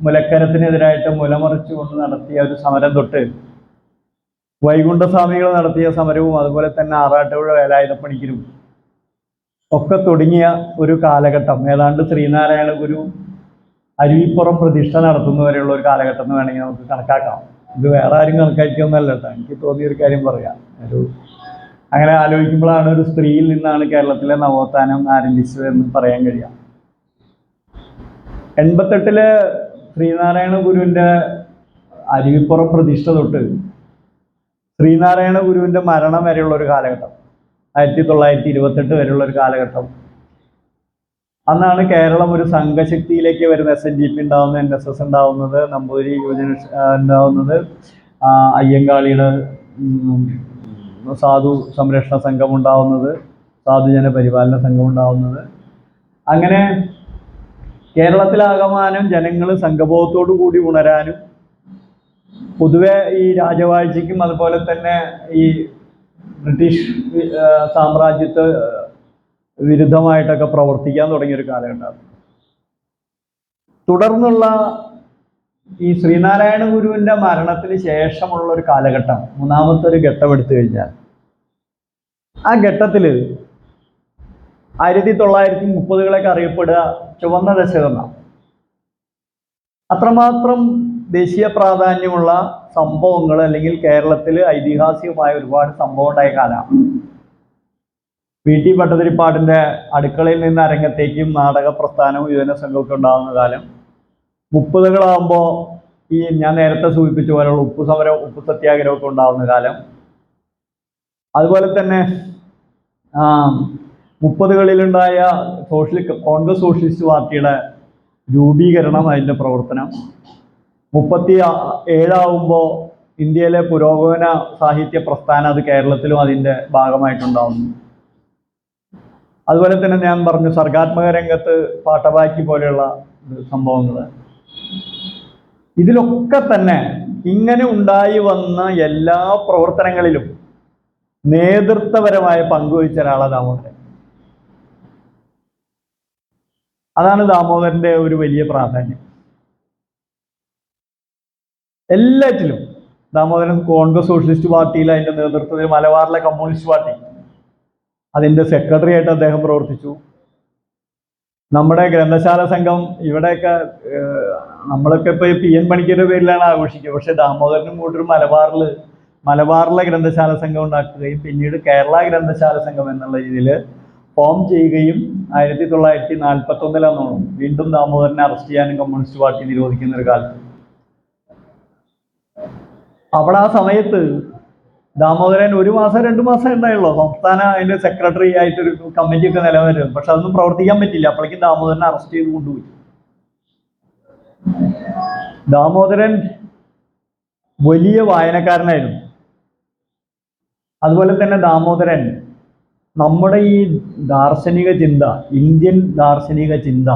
മുലക്കരത്തിനെതിരായിട്ട് മുലമറിച്ചുകൊണ്ട് നടത്തിയ ഒരു സമരം തൊട്ട് വൈകുണ്ഠസ്വാമികൾ നടത്തിയ സമരവും അതുപോലെ തന്നെ ആറാട്ടുപുഴ വേലായുധപ്പണിക്കരും ഒക്കെ തുടങ്ങിയ ഒരു കാലഘട്ടം, ഏതാണ്ട് ശ്രീനാരായണ ഗുരു അരുവിപ്പുറം പ്രതിഷ്ഠ നടത്തുന്നവരെയുള്ള ഒരു കാലഘട്ടം എന്ന് വേണമെങ്കിൽ നമുക്ക് കണക്കാക്കാം. ഇത് വേറെ ആരും കണക്കാക്കിയൊന്നല്ല കേട്ടോ, എനിക്ക് തോന്നിയൊരു കാര്യം പറയാം. അങ്ങനെ ആലോചിക്കുമ്പോഴാണ് ഒരു സ്ത്രീയിൽ നിന്നാണ് കേരളത്തിലെ നവോത്ഥാനം ആരംഭിച്ചത് എന്ന് പറയാൻ കഴിയാം. 88 ശ്രീനാരായണ ഗുരുവിൻ്റെ അരുവിപ്പുറം പ്രതിഷ്ഠ തൊട്ട് ശ്രീനാരായണ ഗുരുവിൻ്റെ മരണം വരെയുള്ള ഒരു കാലഘട്ടം, 1928 വരെയുള്ള ഒരു കാലഘട്ടം. അന്നാണ് കേരളം ഒരു സംഘശക്തിയിലേക്ക് വരുന്നത്. SNDP ഉണ്ടാവുന്നത്, NSS ഉണ്ടാവുന്നത്, നമ്പൂതിരി യുവജന ഉണ്ടാവുന്നത്, അയ്യങ്കാളിയുടെ സാധു സംരക്ഷണ സംഘം ഉണ്ടാവുന്നത്, സാധുജന പരിപാലന സംഘം ഉണ്ടാവുന്നത്. അങ്ങനെ കേരളത്തിലാകമാനം ജനങ്ങൾ സംഘബോധത്തോടു കൂടി ഉണരാനും പൊതുവെ ഈ രാജവാഴ്ചയ്ക്കും അതുപോലെ തന്നെ ഈ ബ്രിട്ടീഷ് സാമ്രാജ്യത്തെ വിരുദ്ധമായിട്ടൊക്കെ പ്രവർത്തിക്കാൻ തുടങ്ങിയൊരു കാലഘട്ടമാണ്. തുടർന്നുള്ള ഈ ശ്രീനാരായണ ഗുരുവിൻ്റെ മരണത്തിന് ശേഷമുള്ള ഒരു കാലഘട്ടം, മൂന്നാമത്തെ ഒരു ഘട്ടം എടുത്തു കഴിഞ്ഞാൽ, ആ ഘട്ടത്തിൽ 1930കളൊക്കെ അറിയപ്പെടുക ചുവന്ന ദശകം എന്നാണ്. അത്രമാത്രം ദേശീയ പ്രാധാന്യമുള്ള സംഭവങ്ങൾ അല്ലെങ്കിൽ കേരളത്തിൽ ഐതിഹാസികമായ ഒരുപാട് സംഭവം ഉണ്ടായ കാലമാണ്. VT ഭട്ടതിരിപ്പാടിൻ്റെ അടുക്കളയിൽ നിന്ന് അരങ്ങത്തേക്കും നാടക പ്രസ്ഥാനവും യുവജന സംഘമൊക്കെ ഉണ്ടാകുന്ന കാലം. 30കളാകുമ്പോൾ ഈ ഞാൻ നേരത്തെ സൂചിപ്പിച്ച പോലെയുള്ള ഉപ്പു സമരം, ഉപ്പു സത്യാഗ്രഹമൊക്കെ ഉണ്ടാകുന്ന കാലം. അതുപോലെ തന്നെ 30കളിലുണ്ടായ കോൺഗ്രസ് സോഷ്യലിസ്റ്റ് പാർട്ടിയുടെ രൂപീകരണം, അതിൻ്റെ പ്രവർത്തനം. 37 ഇന്ത്യയിലെ പുരോഗമന സാഹിത്യ പ്രസ്ഥാനം, അത് കേരളത്തിലും അതിൻ്റെ ഭാഗമായിട്ടുണ്ടാവുന്നു. അതുപോലെ തന്നെ ഞാൻ പറഞ്ഞു സർഗാത്മക രംഗത്ത് പാട്ടബാക്കി പോലെയുള്ള സംഭവങ്ങൾ. ഇതിലൊക്കെ തന്നെ ഇങ്ങനെ ഉണ്ടായി വന്ന എല്ലാ പ്രവർത്തനങ്ങളിലും നേതൃത്വപരമായ പങ്കുവഹിച്ച ഒരാളാണ് ദാമോദരൻ. അതാണ് ദാമോദരൻ്റെ ഒരു വലിയ പ്രാധാന്യം. എല്ലാറ്റിലും ദാമോദരൻ കോൺഗ്രസ് സോഷ്യലിസ്റ്റ് പാർട്ടിയിൽ അതിൻ്റെ നേതൃത്വത്തിൽ, മലബാറിലെ കമ്മ്യൂണിസ്റ്റ് പാർട്ടി അതിൻ്റെ സെക്രട്ടറി ആയിട്ട് അദ്ദേഹം പ്രവർത്തിച്ചു. നമ്മുടെ ഗ്രന്ഥശാല സംഘം ഇവിടെയൊക്കെ നമ്മളൊക്കെ ഇപ്പോൾ PN പണിക്കരുടെ പേരിലാണ് ആഘോഷിക്കുക. പക്ഷേ ദാമോദരനും കൂട്ടൊരു മലബാറിലെ ഗ്രന്ഥശാല സംഘം ഉണ്ടാക്കുകയും പിന്നീട് കേരള ഗ്രന്ഥശാല സംഘം എന്നുള്ള രീതിയിൽ ഫോം ചെയ്യുകയും 1941 വീണ്ടും ദാമോദരനെ അറസ്റ്റ് ചെയ്യാനും കമ്മ്യൂണിസ്റ്റ് പാർട്ടി നിരോധിക്കുന്ന ഒരു കാലത്ത്. അവിടെ ആ സമയത്ത് ദാമോദരൻ 1 മാസം 2 മാസം ഉണ്ടായുള്ളൂ സംസ്ഥാന അതിൻ്റെ സെക്രട്ടറി ആയിട്ടൊരു കമ്മിറ്റിയൊക്കെ നിലവരും. പക്ഷെ അതൊന്നും പ്രവർത്തിക്കാൻ പറ്റില്ല. അപ്പോഴേക്കും ദാമോദരനെ അറസ്റ്റ് ചെയ്ത് കൊണ്ടുപോയി. ദാമോദരൻ വലിയ വായനക്കാരനായിരുന്നു. അതുപോലെ തന്നെ ദാമോദരൻ നമ്മുടെ ഈ ദാർശനിക ചിന്ത, ഇന്ത്യൻ ദാർശനിക ചിന്ത,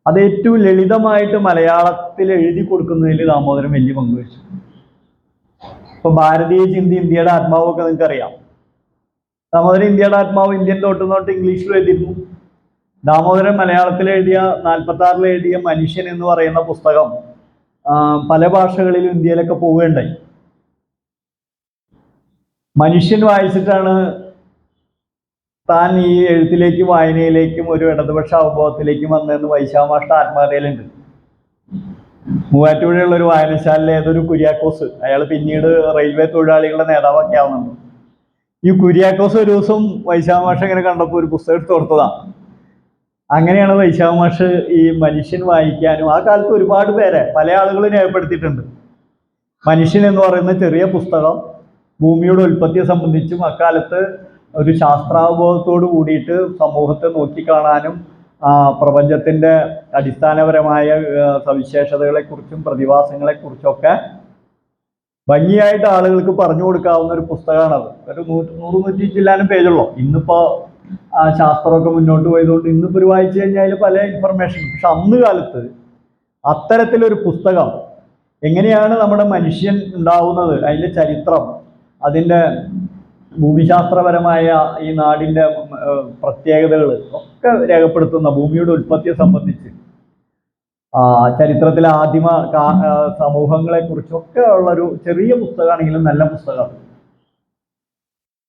അത് ഏറ്റവും ലളിതമായിട്ട് മലയാളത്തിൽ എഴുതി കൊടുക്കുന്നതിൽ ദാമോദരൻ വലിയ പങ്കുവഹിച്ചു. ഇപ്പൊ ഭാരതീയ ചിന്ത, ഇന്ത്യയുടെ ആത്മാവൊക്കെ നിങ്ങൾക്ക് അറിയാം. ദാമോദരൻ ഇന്ത്യയുടെ ആത്മാവ് ഇന്ത്യൻ തൊട്ട് ഇംഗ്ലീഷിൽ എഴുതിയിരുന്നു. ദാമോദരൻ മലയാളത്തിൽ എഴുതിയ 46 എഴുതിയ മനുഷ്യൻ എന്ന് പറയുന്ന പുസ്തകം പല ഭാഷകളിലും ഇന്ത്യയിലൊക്കെ പോവുകയുണ്ടായി. മനുഷ്യൻ വായിച്ചിട്ടാണ് താൻ ഈ എഴുത്തിലേക്കും വായനയിലേക്കും ഒരു ഇടതുപക്ഷ അവബോധത്തിലേക്കും വന്നതെന്ന് വൈശാഖമാഷ്ട ആത്മകഥയിലുണ്ട്. മൂവാറ്റുപുഴയുള്ള ഒരു വായനശാലയിലെ ഏതൊരു കുര്യാക്കോസ്, അയാൾ പിന്നീട് റെയിൽവേ തൊഴിലാളികളുടെ നേതാവൊക്കെ ആവുന്നുണ്ട്. ഈ കുര്യാക്കോസ് ഒരു ദിവസം വൈശാഖമാഷ ഇങ്ങനെ കണ്ടപ്പോൾ ഒരു പുസ്തകം എടുത്ത് കൊടുത്തതാണ്. അങ്ങനെയാണ് വൈശാഖമാഷ് ഈ മനുഷ്യൻ വായിക്കാനും, ആ കാലത്ത് ഒരുപാട് പേരെ പല ആളുകളും രേഖപ്പെടുത്തിയിട്ടുണ്ട്. മനുഷ്യൻ എന്ന് പറയുന്ന ചെറിയ പുസ്തകം ഭൂമിയുടെ ഉൽപ്പത്തിയെ സംബന്ധിച്ചും അക്കാലത്ത് ഒരു ശാസ്ത്രാവബോധത്തോട് കൂടിയിട്ട് സമൂഹത്തെ നോക്കിക്കാണാനും പ്രപഞ്ചത്തിൻ്റെ അടിസ്ഥാനപരമായ സവിശേഷതകളെക്കുറിച്ചും പ്രതിഭാസങ്ങളെക്കുറിച്ചൊക്കെ ഭംഗിയായിട്ട് ആളുകൾക്ക് പറഞ്ഞു കൊടുക്കാവുന്ന ഒരു പുസ്തകമാണത്. ഒരു 100-120 ചില്ലാനും പേജുള്ളൂ. ഇന്നിപ്പോൾ ശാസ്ത്രമൊക്കെ മുന്നോട്ട് പോയതുകൊണ്ട് ഇന്നിപ്പോൾ ഒരു വായിച്ചു കഴിഞ്ഞാൽ അതിൽ പല ഇൻഫർമേഷൻ. പക്ഷെ അന്ന് കാലത്ത് അത്തരത്തിലൊരു പുസ്തകം, എങ്ങനെയാണ് നമ്മുടെ മനുഷ്യൻ ഉണ്ടാവുന്നത്, അതിൻ്റെ ചരിത്രം, അതിൻ്റെ ഭൂമിശാസ്ത്രപരമായ ഈ നാടിൻ്റെ പ്രത്യേകതകൾ ഒക്കെ രേഖപ്പെടുത്തുന്ന, ഭൂമിയുടെ ഉൽപ്പത്തിയെ സംബന്ധിച്ച് ചരിത്രത്തിലെ ആദിമ സമൂഹങ്ങളെക്കുറിച്ചൊക്കെ ഉള്ളൊരു ചെറിയ പുസ്തകമാണെങ്കിലും നല്ല പുസ്തകമാണ്.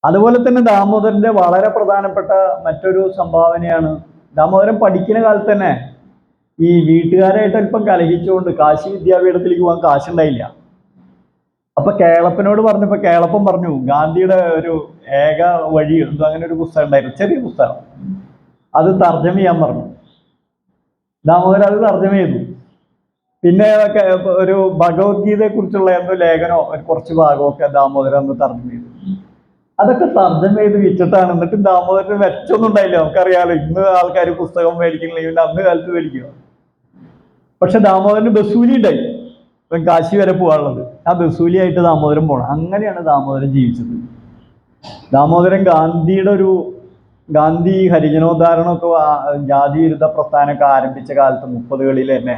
അതുപോലെ തന്നെ ദാമോദരൻ്റെ വളരെ പ്രധാനപ്പെട്ട മറ്റൊരു സംഭാവനയാണ്, ദാമോദരൻ പഠിക്കുന്ന കാലത്ത് തന്നെ ഈ വീട്ടുകാരായിട്ട് അല്പം കലഹിച്ചുകൊണ്ട് കാശി വിദ്യാപീഠത്തിലേക്ക് പോകാൻ കാശുണ്ടായില്ല. അപ്പൊ കേളപ്പനോട് പറഞ്ഞപ്പോ കേളപ്പൻ പറഞ്ഞു ഗാന്ധിയുടെ ഒരു ഏക വഴി എന്തോ അങ്ങനെ ഒരു പുസ്തകം ഉണ്ടായിരുന്നു, ചെറിയ പുസ്തകം, അത് തർജ്ജമ ചെയ്യാൻ പറഞ്ഞു. ദാമോദരൻ അത് തർജ്ജമ ചെയ്തു. പിന്നെ ഒരു ഭഗവത്ഗീതയെ കുറിച്ചുള്ള എന്തോ ലേഖനോ കുറച്ച് ഭാഗമൊക്കെ ദാമോദരൻ അന്ന് തർജ്ജമ ചെയ്തു. അതൊക്കെ തർജ്ജമ ചെയ്ത് വിറ്റിട്ടാണ്. എന്നിട്ട് ദാമോദരന് വെച്ചൊന്നും ഉണ്ടായില്ല. നമുക്കറിയാലോ, ഇന്ന് ആൾക്കാർ പുസ്തകം മേടിക്കുന്നില്ലെങ്കിൽ അന്ന് കാലത്ത് മേടിക്കുക. പക്ഷെ ദാമോദരന് ബസൂലി ഉണ്ടായി. ഇപ്പം കാശി വരെ പോകാനുള്ളത് ആ ബസൂലിയായിട്ട് ദാമോദരൻ പോകണം. അങ്ങനെയാണ് ദാമോദരൻ ജീവിച്ചത്. ദാമോദരൻ ഗാന്ധി ഹരിജനോദ്ധാരണമൊക്കെ ജാതി വിരുദ്ധ പ്രസ്ഥാനമൊക്കെ ആരംഭിച്ച കാലത്ത് 30കളിൽ തന്നെ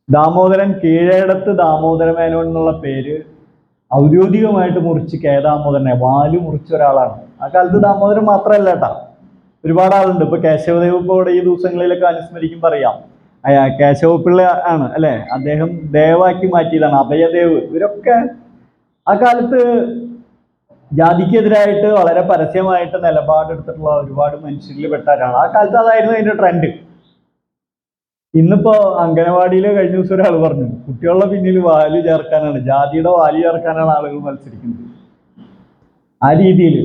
ദാമോദരൻ കീഴടത്ത് ദാമോദര മേനോൻ എന്നുള്ള പേര് ഔദ്യോഗികമായിട്ട് മുറിച്ച് ദാമോദരനെ വാല് മുറിച്ച ഒരാളാണ്. ആ കാലത്ത് ദാമോദരൻ മാത്രമല്ല കേട്ടാ, ഒരുപാട് ആളുണ്ട്. ഇപ്പൊ കേശവദേവ് ഇപ്പോൾ ഇവിടെ ഈ ദിവസങ്ങളിലൊക്കെ അനുസ്മരിക്കുമ്പോൾ അറിയാം, കേശവപിള്ള ആണ് അല്ലെ, അദ്ദേഹം ദേവാക്കി മാറ്റിയതാണ്, അഭയദേവ്. ഇവരൊക്കെ ആ കാലത്ത് ജാതിക്കെതിരായിട്ട് വളരെ പരസ്യമായിട്ട് നിലപാടെടുത്തിട്ടുള്ള ഒരുപാട് മനുഷ്യരിൽ പെട്ടവരാണ്. ആ കാലത്ത് അതായിരുന്നു അതിന്റെ ട്രെൻഡ്. ഇന്നിപ്പോ അംഗനവാടിയിൽ കഴിഞ്ഞ ദിവസം ഒരാൾ പറഞ്ഞു, കുട്ടികളുടെ പിന്നിൽ വാല് ചേർക്കാനാണ്, ജാതിയുടെ വാല് ചേർക്കാനാണ് ആളുകൾ മത്സരിക്കുന്നത്. ആ രീതിയിൽ,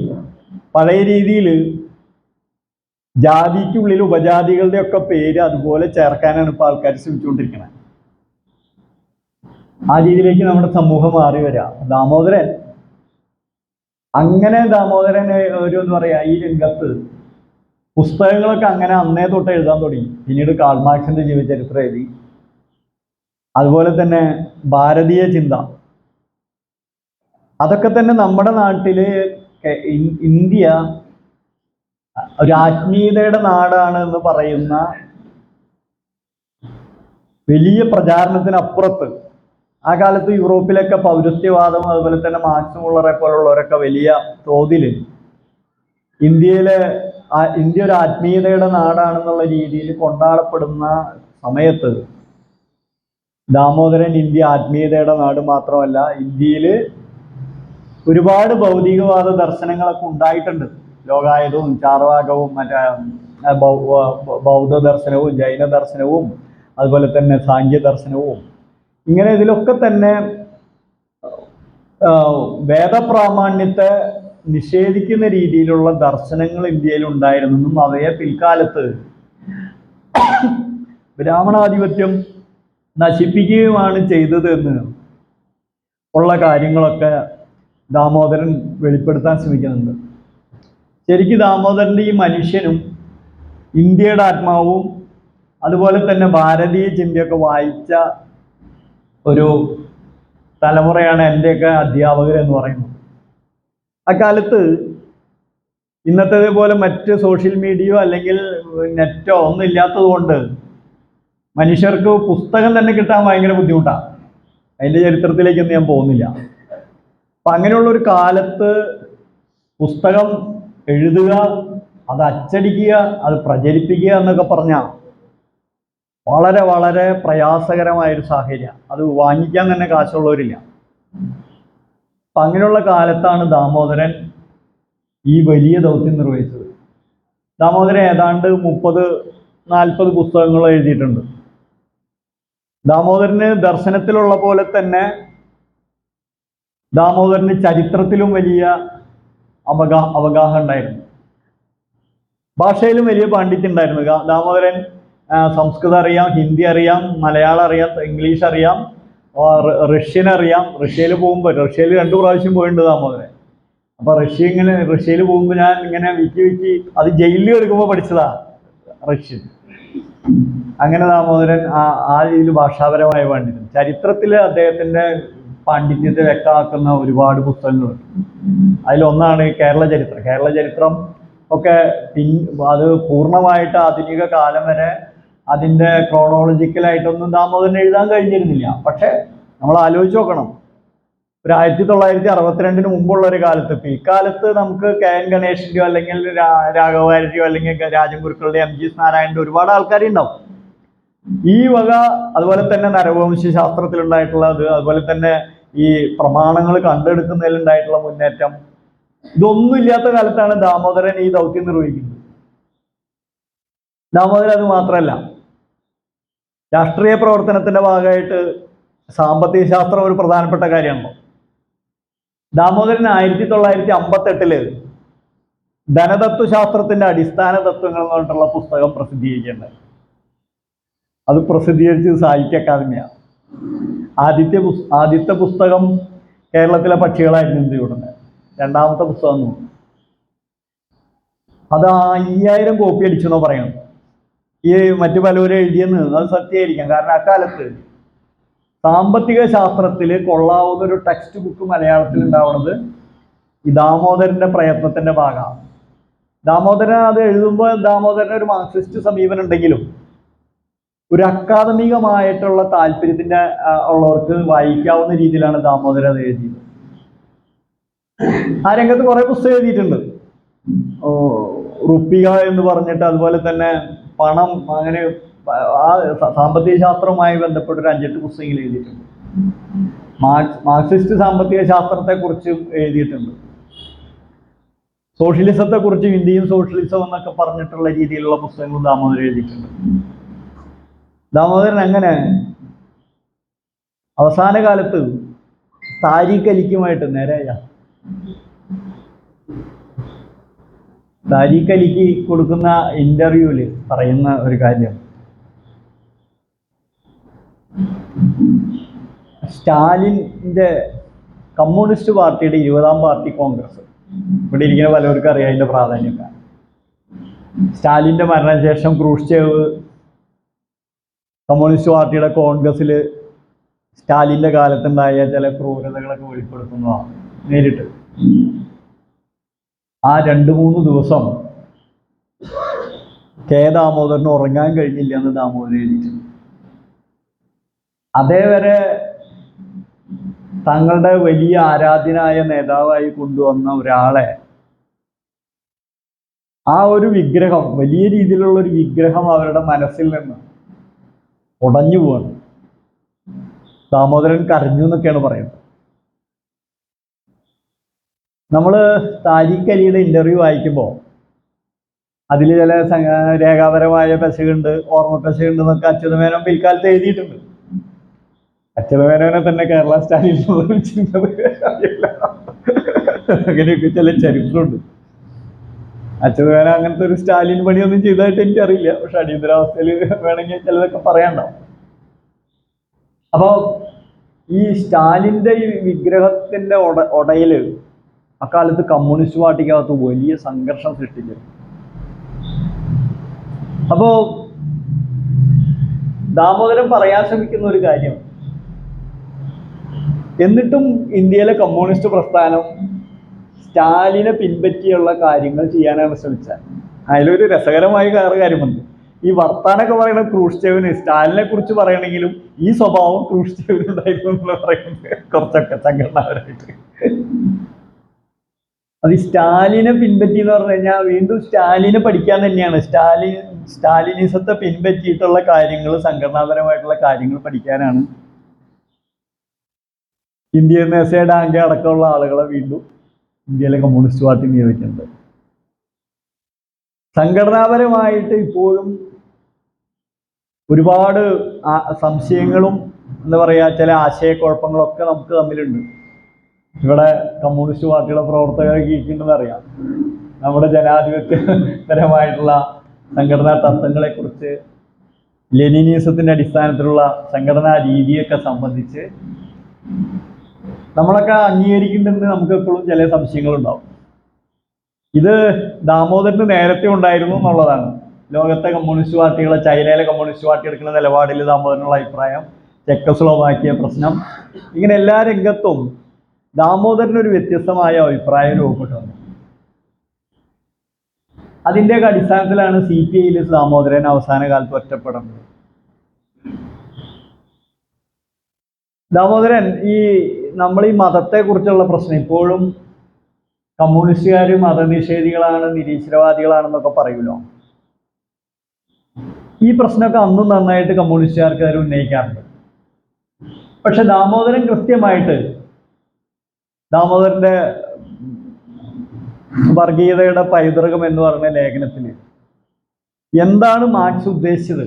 പഴയ രീതിയിൽ ജാതിക്കുള്ളിൽ ഉപജാതികളുടെ ഒക്കെ പേര് അതുപോലെ ചേർക്കാനാണ് ഇപ്പൊ ആൾക്കാർ ശ്രമിച്ചുകൊണ്ടിരിക്കുന്നത്. ആ രീതിയിലേക്ക് നമ്മുടെ സമൂഹം മാറി വരാം. ദാമോദരൻ ഒരു എന്താ പറയാ, ഈ രംഗത്ത് പുസ്തകങ്ങളൊക്കെ അങ്ങനെ അന്നേ തൊട്ട് എഴുതാൻ തുടങ്ങി. പിന്നീട് കാൾ മാർക്സിന്റെ ജീവചരിത്രം എഴുതി. അതുപോലെ തന്നെ ഭാരതീയ ചിന്ത, അതൊക്കെ തന്നെ നമ്മുടെ നാട്ടില് ഇന്ത്യ ഒരു ആത്മീയതയുടെ നാടാണ് എന്ന് പറയുന്ന വലിയ പ്രചാരണത്തിനപ്പുറത്ത് ആ കാലത്ത് യൂറോപ്പിലൊക്കെ പൗരസ്ത്യവാദം അതുപോലെ തന്നെ മാർക്സ് മുള്ളറെ പോലുള്ളവരൊക്കെ വലിയ തോതിൽ ഇന്ത്യ ഒരു ആത്മീയതയുടെ നാടാണെന്നുള്ള രീതിയിൽ കൊണ്ടാടപ്പെടുന്ന സമയത്ത് ദാമോദരൻ ഇന്ത്യ ആത്മീയതയുടെ നാട് മാത്രമല്ല, ഇന്ത്യയിൽ ഒരുപാട് ഭൗതികവാദ ദർശനങ്ങളൊക്കെ ഉണ്ടായിട്ടുണ്ട്. ലോകായതവും ചാർവാകവും മറ്റേ ബൗദ്ധ ദർശനവും ജൈന ദർശനവും അതുപോലെ തന്നെ സാങ്ക്യ ദർശനവും, ഇങ്ങനെ ഇതിലൊക്കെ തന്നെ വേദപ്രാമാണ്യത്തെ നിഷേധിക്കുന്ന രീതിയിലുള്ള ദർശനങ്ങൾ ഇന്ത്യയിൽ ഉണ്ടായിരുന്നെന്നും അവയെ പിൽക്കാലത്ത് ബ്രാഹ്മണാധിപത്യം നശിപ്പിക്കുകയുമാണ് ചെയ്തത് എന്ന് ഉള്ള കാര്യങ്ങളൊക്കെ ദാമോദരൻ വെളിപ്പെടുത്താൻ ശ്രമിക്കുന്നുണ്ട്. ശരിക്കും ദാമോദരൻ്റെ ഈ മനുഷ്യനും ഇന്ത്യയുടെ ആത്മാവും അതുപോലെ തന്നെ ഭാരതീയ ചിന്തയൊക്കെ വായിച്ച ഒരു തലമുറയാണ് എൻ്റെയൊക്കെ അധ്യാപകർ എന്ന് പറയുന്നത്. അക്കാലത്ത് ഇന്നത്തേതുപോലെ മറ്റ് സോഷ്യൽ മീഡിയയോ അല്ലെങ്കിൽ നെറ്റോ ഒന്നും ഇല്ലാത്തത് കൊണ്ട് മനുഷ്യർക്ക് പുസ്തകം തന്നെ കിട്ടാൻ ഭയങ്കര ബുദ്ധിമുട്ടാണ്. അതിൻ്റെ ചരിത്രത്തിലേക്കൊന്നും ഞാൻ പോകുന്നില്ല. അപ്പം അങ്ങനെയുള്ളൊരു കാലത്ത് പുസ്തകം എഴുതുക, അത് അച്ചടിക്കുക, അത് പ്രചരിപ്പിക്കുക എന്നൊക്കെ പറഞ്ഞാൽ വളരെ വളരെ പ്രയാസകരമായൊരു സാഹചര്യം. അത് വാങ്ങിക്കാൻ തന്നെ കാശുള്ളവരില്ല. അപ്പം അങ്ങനെയുള്ള കാലത്താണ് ദാമോദരൻ ഈ വലിയ ദൗത്യം നിർവഹിച്ചത്. ദാമോദരൻ ഏതാണ്ട് 30-40 പുസ്തകങ്ങൾ എഴുതിയിട്ടുണ്ട്. ദാമോദരന് ദർശനത്തിലുള്ള പോലെ തന്നെ ദാമോദരന് ചരിത്രത്തിലും വലിയ അവഗാഹം ഉണ്ടായിരുന്നു. ഭാഷയിലും വലിയ പാണ്ഡിത്യം ഉണ്ടായിരുന്നു. ദാമോദരൻ സംസ്കൃതം അറിയാം, ഹിന്ദി അറിയാം, മലയാളം അറിയാം, ഇംഗ്ലീഷ് അറിയാം, റഷ്യൻ അറിയാം. റഷ്യയിൽ 2 പ്രാവശ്യം പോയിട്ടുണ്ട് ദാമോദരൻ. അപ്പൊ റഷ്യയിൽ പോകുമ്പോൾ ഞാൻ ഇങ്ങനെ വിക്കി അത് ജയിലിൽ എടുക്കുമ്പോൾ പഠിച്ചതാ റഷ്യൻ. അങ്ങനെ ദാമോദരൻ ആ രീതിയിൽ ഭാഷാപരമായ പാണ്ഡിത്യം, ചരിത്രത്തിൽ അദ്ദേഹത്തിന്റെ പാണ്ഡിത്യത്തെ വ്യക്തമാക്കുന്ന ഒരുപാട് പുസ്തകങ്ങളുണ്ട്. അതിലൊന്നാണ് കേരള ചരിത്രം ഒക്കെ. അത് പൂർണ്ണമായിട്ട് ആധുനിക കാലം വരെ അതിൻ്റെ ക്രോണോളജിക്കലായിട്ടൊന്നും ദാമോദരൻ എഴുതാൻ കഴിഞ്ഞിരുന്നില്ല. പക്ഷെ നമ്മൾ ആലോചിച്ച് നോക്കണം, ഒരു 1962 മുമ്പുള്ള ഒരു കാലത്ത്, പിൽക്കാലത്ത് നമുക്ക് KN ഗണേഷിൻ്റെയോ അല്ലെങ്കിൽ രാഘവാര്യൻ്റെയോ അല്ലെങ്കിൽ രാജൻ ഗുരുക്കളുടെ MG നാരായണൻ്റെ ഒരുപാട് ആൾക്കാരുണ്ടാവും. ഈ വക അതുപോലെ തന്നെ നരവംശ ശാസ്ത്രത്തിലുണ്ടായിട്ടുള്ളത്, അതുപോലെ തന്നെ ഈ പ്രമാണങ്ങൾ കണ്ടെടുക്കുന്നതിലുണ്ടായിട്ടുള്ള മുന്നേറ്റം, ഇതൊന്നും ഇല്ലാത്ത കാലത്താണ് ദാമോദരൻ ഈ ദൗത്യം നിർവഹിക്കുന്നത്. ദാമോദരൻ അത് മാത്രമല്ല, രാഷ്ട്രീയ പ്രവർത്തനത്തിന്റെ ഭാഗമായിട്ട് സാമ്പത്തിക ശാസ്ത്രം ഒരു പ്രധാനപ്പെട്ട കാര്യമാണല്ലോ. ദാമോദരൻ 1958 ധനതത്വശാസ്ത്രത്തിന്റെ അടിസ്ഥാന തത്വങ്ങൾ എന്ന് പറഞ്ഞിട്ടുള്ള പുസ്തകം പ്രസിദ്ധീകരിക്കേണ്ടത്. അത് പ്രസിദ്ധീകരിച്ചത് സാഹിത്യ അക്കാദമിയാണ്. ആദ്യത്തെ പുസ്തകം കേരളത്തിലെ പക്ഷികളായിരുന്നു ഇന്ത്യയുടെ. രണ്ടാമത്തെ പുസ്തകം അത് 5000 കോപ്പി അടിച്ചെന്നോ പറയണം. ഈ മറ്റു പലരും എഴുതിയെന്ന് അത് സത്യമായിരിക്കാം. കാരണം അക്കാലത്ത് സാമ്പത്തിക ശാസ്ത്രത്തിൽ കൊള്ളാവുന്ന ഒരു ടെക്സ്റ്റ് ബുക്ക് മലയാളത്തിൽ ഉണ്ടാവുന്നത് ഈ ദാമോദരന്റെ പ്രയത്നത്തിന്റെ ഭാഗമാണ്. ദാമോദരൻ അത് എഴുതുമ്പോൾ ദാമോദരന് ഒരു മാർക്സിസ്റ്റ് സമീപനം ഉണ്ടെങ്കിലും ഒരു അക്കാദമികമായിട്ടുള്ള താല്പര്യത്തിന്റെ ഉള്ളവർക്ക് വായിക്കാവുന്ന രീതിയിലാണ് ദാമോദരൻ അത് എഴുതിയത്. ആ രംഗത്ത് കുറെ പുസ്തകം എഴുതിയിട്ടുണ്ട്. റുപ്പിക എന്ന് പറഞ്ഞിട്ട്, അതുപോലെ തന്നെ പണം, അങ്ങനെ ആ സാമ്പത്തിക ശാസ്ത്രവുമായി ബന്ധപ്പെട്ട ഒരു 5-8 പുസ്തകങ്ങൾ എഴുതിയിട്ടുണ്ട്. മാർക്സിസ്റ്റ് സാമ്പത്തിക ശാസ്ത്രത്തെ കുറിച്ചും എഴുതിയിട്ടുണ്ട്. സോഷ്യലിസത്തെ കുറിച്ചും ഇന്ത്യയും സോഷ്യലിസം എന്നൊക്കെ പറഞ്ഞിട്ടുള്ള രീതിയിലുള്ള പുസ്തകങ്ങളും ദാമോദരൻ എഴുതിയിട്ടുണ്ട്. ദാമോദരൻ അങ്ങനെ അവസാന കാലത്ത് താരിഖ് അലിക്കുമായിട്ട് താരിഖ് അലിക്ക് കൊടുക്കുന്ന ഇന്റർവ്യൂവിൽ പറയുന്ന ഒരു കാര്യം, സ്റ്റാലിൻ്റെ കമ്മ്യൂണിസ്റ്റ് പാർട്ടിയുടെ 20ാം പാർട്ടി കോൺഗ്രസ്, ഇവിടെ ഇരിക്കുന്ന പലർക്കും അറിയാം അതിൻ്റെ പ്രാധാന്യമൊക്കെ. സ്റ്റാലിൻ്റെ മരണശേഷം ക്രൂഷ്ചേവ് കമ്മ്യൂണിസ്റ്റ് പാർട്ടിയുടെ കോൺഗ്രസ്സിൽ സ്റ്റാലിൻ്റെ കാലത്തുണ്ടായ ചില ക്രൂരതകളൊക്കെ വെളിപ്പെടുത്തുന്നതാണ് നേരിട്ട്. ആ 2-3 ദിവസം കെ ദാമോദരന് ഉറങ്ങാൻ കഴിഞ്ഞില്ല എന്ന് ദാമോദരൻ എഴുതിയിട്ടുണ്ട്. അതേവരെ തങ്ങളുടെ വലിയ ആരാധ്യനായ നേതാവായി കൊണ്ടുവന്ന ഒരാളെ, ആ ഒരു വിഗ്രഹം, വലിയ രീതിയിലുള്ള ഒരു വിഗ്രഹം അവരുടെ മനസ്സിൽ നിന്ന് ഉടഞ്ഞു പോവാണ്. ദാമോദരൻ കരഞ്ഞു എന്നൊക്കെയാണ് പറയുന്നത്. നമ്മൾ താരിഖ് അലിയുടെ ഇന്റർവ്യൂ വായിക്കുമ്പോൾ അതിൽ ചില രേഖാപരമായ പെശകുണ്ട്, ഓർമ്മ പെശകുണ്ട് എന്നൊക്കെ അച്യുതമേനോൻ പിൽക്കാലത്ത് എഴുതിയിട്ടുണ്ട്. അച്യുതമേനോനെ തന്നെ കേരള സ്റ്റാലിൻ വിളിച്ചിരുന്നത് അങ്ങനെയൊക്കെ ചില ചരിത്രമുണ്ട്. അച്യുതമേനോൻ അങ്ങനത്തെ ഒരു സ്റ്റാലിൻ പണിയൊന്നും ചെയ്തതായിട്ട് എനിക്കറിയില്ല. പക്ഷെ അടിയന്തരാവസ്ഥയിൽ വേണമെങ്കിൽ ചിലതൊക്കെ പറയാനുണ്ടാവും. അപ്പോൾ ഈ സ്റ്റാലിൻ്റെ ഈ വിഗ്രഹത്തിൻ്റെ ഉടയിൽ അക്കാലത്ത് കമ്മ്യൂണിസ്റ്റ് പാർട്ടിക്കകത്ത് വലിയ സംഘർഷം സൃഷ്ടിച്ചു. അപ്പോൾ ദാമോദരൻ പറയാൻ ശ്രമിക്കുന്ന ഒരു കാര്യം, എന്നിട്ടും ഇന്ത്യയിലെ കമ്മ്യൂണിസ്റ്റ് പ്രസ്ഥാനം സ്റ്റാലിനെ പിൻപറ്റിയുള്ള കാര്യങ്ങൾ ചെയ്യാനാണ് ശ്രമിച്ചത്. അതിലൊരു രസകരമായ കാര്യമുണ്ട്. ഈ വർത്താനൊക്കെ പറയുന്ന ക്രൂഷ്ചേവിന് സ്റ്റാലിനെ കുറിച്ച് പറയണമെങ്കിലും ഈ സ്വഭാവം ക്രൂഷ്ചേവിനുണ്ടായിരുന്നു എന്ന് പറയുന്നത് കുറച്ചൊക്കെ സംഘടനാപരമായിട്ട്. അത് ഈ സ്റ്റാലിനെ പിൻപറ്റി എന്ന് പറഞ്ഞു കഴിഞ്ഞാൽ വീണ്ടും സ്റ്റാലിനെ പഠിക്കാൻ തന്നെയാണ്. സ്റ്റാലിനിസത്തെ പിൻപറ്റിയിട്ടുള്ള കാര്യങ്ങൾ, സംഘടനാപരമായിട്ടുള്ള കാര്യങ്ങൾ പഠിക്കാനാണ് ഇന്ത്യൻ നേസയുടെ ആംഗ്യ അടക്കമുള്ള ആളുകളെ വീണ്ടും ഇന്ത്യയിലെ കമ്മ്യൂണിസ്റ്റ് പാർട്ടി നിയോഗിക്കുന്നത്. സംഘടനാപരമായിട്ട് ഇപ്പോഴും ഒരുപാട് സംശയങ്ങളും എന്താ പറയുക, ചില ആശയക്കുഴപ്പങ്ങളൊക്കെ നമുക്ക് തമ്മിലുണ്ട്. ഇവിടെ കമ്മ്യൂണിസ്റ്റ് പാർട്ടിയുടെ പ്രവർത്തകരൊക്കെ ഇരിക്കുന്നുണ്ടെന്ന് അറിയാം. നമ്മുടെ ജനാധിപത്യപരമായിട്ടുള്ള സംഘടനാ തത്വങ്ങളെക്കുറിച്ച്, ലെനിനിസത്തിൻ്റെ അടിസ്ഥാനത്തിലുള്ള സംഘടനാ രീതിയൊക്കെ സംബന്ധിച്ച് നമ്മളൊക്കെ അംഗീകരിക്കുന്നുണ്ടെന്ന് നമുക്ക് എപ്പോഴും ചില സംശയങ്ങളുണ്ടാവും. ഇത് ദാമോദരന് നേരത്തെ ഉണ്ടായിരുന്നു എന്നുള്ളതാണ്. ലോകത്തെ കമ്മ്യൂണിസ്റ്റ് പാർട്ടികളെ, ചൈനയിലെ കമ്മ്യൂണിസ്റ്റ് പാർട്ടി എടുക്കുന്ന നിലപാടിൽ ദാമോദരനുള്ള അഭിപ്രായം, ചെക്കോസ്ലോവാക്കിയ പ്രശ്നം, ഇങ്ങനെ എല്ലാ രംഗത്തും ദാമോദരനൊരു വ്യത്യസ്തമായ അഭിപ്രായം രൂപപ്പെട്ടു വന്നു. അതിൻ്റെയൊക്കെ അടിസ്ഥാനത്തിലാണ് CPI-യിൽ ദാമോദരൻ അവസാന കാലത്ത് ഒറ്റപ്പെടുന്നത്. ദാമോദരൻ നമ്മൾ ഈ മതത്തെക്കുറിച്ചുള്ള പ്രശ്നം, ഇപ്പോഴും കമ്മ്യൂണിസ്റ്റുകാർ മതനിഷേധികളാണ്, നിരീശ്വരവാദികളാണെന്നൊക്കെ പറയുമല്ലോ. ഈ പ്രശ്നമൊക്കെ അന്നും നന്നായിട്ട് കമ്മ്യൂണിസ്റ്റുകാർക്കാർ ഉന്നയിക്കാറുണ്ട്. പക്ഷെ ദാമോദരൻ കൃത്യമായിട്ട് ദാമോദരൻ്റെ വർഗീയതയുടെ പൈതൃകം എന്ന് പറഞ്ഞ ലേഖനത്തിൽ എന്താണ് മാർക്സ് ഉദ്ദേശിച്ചത്?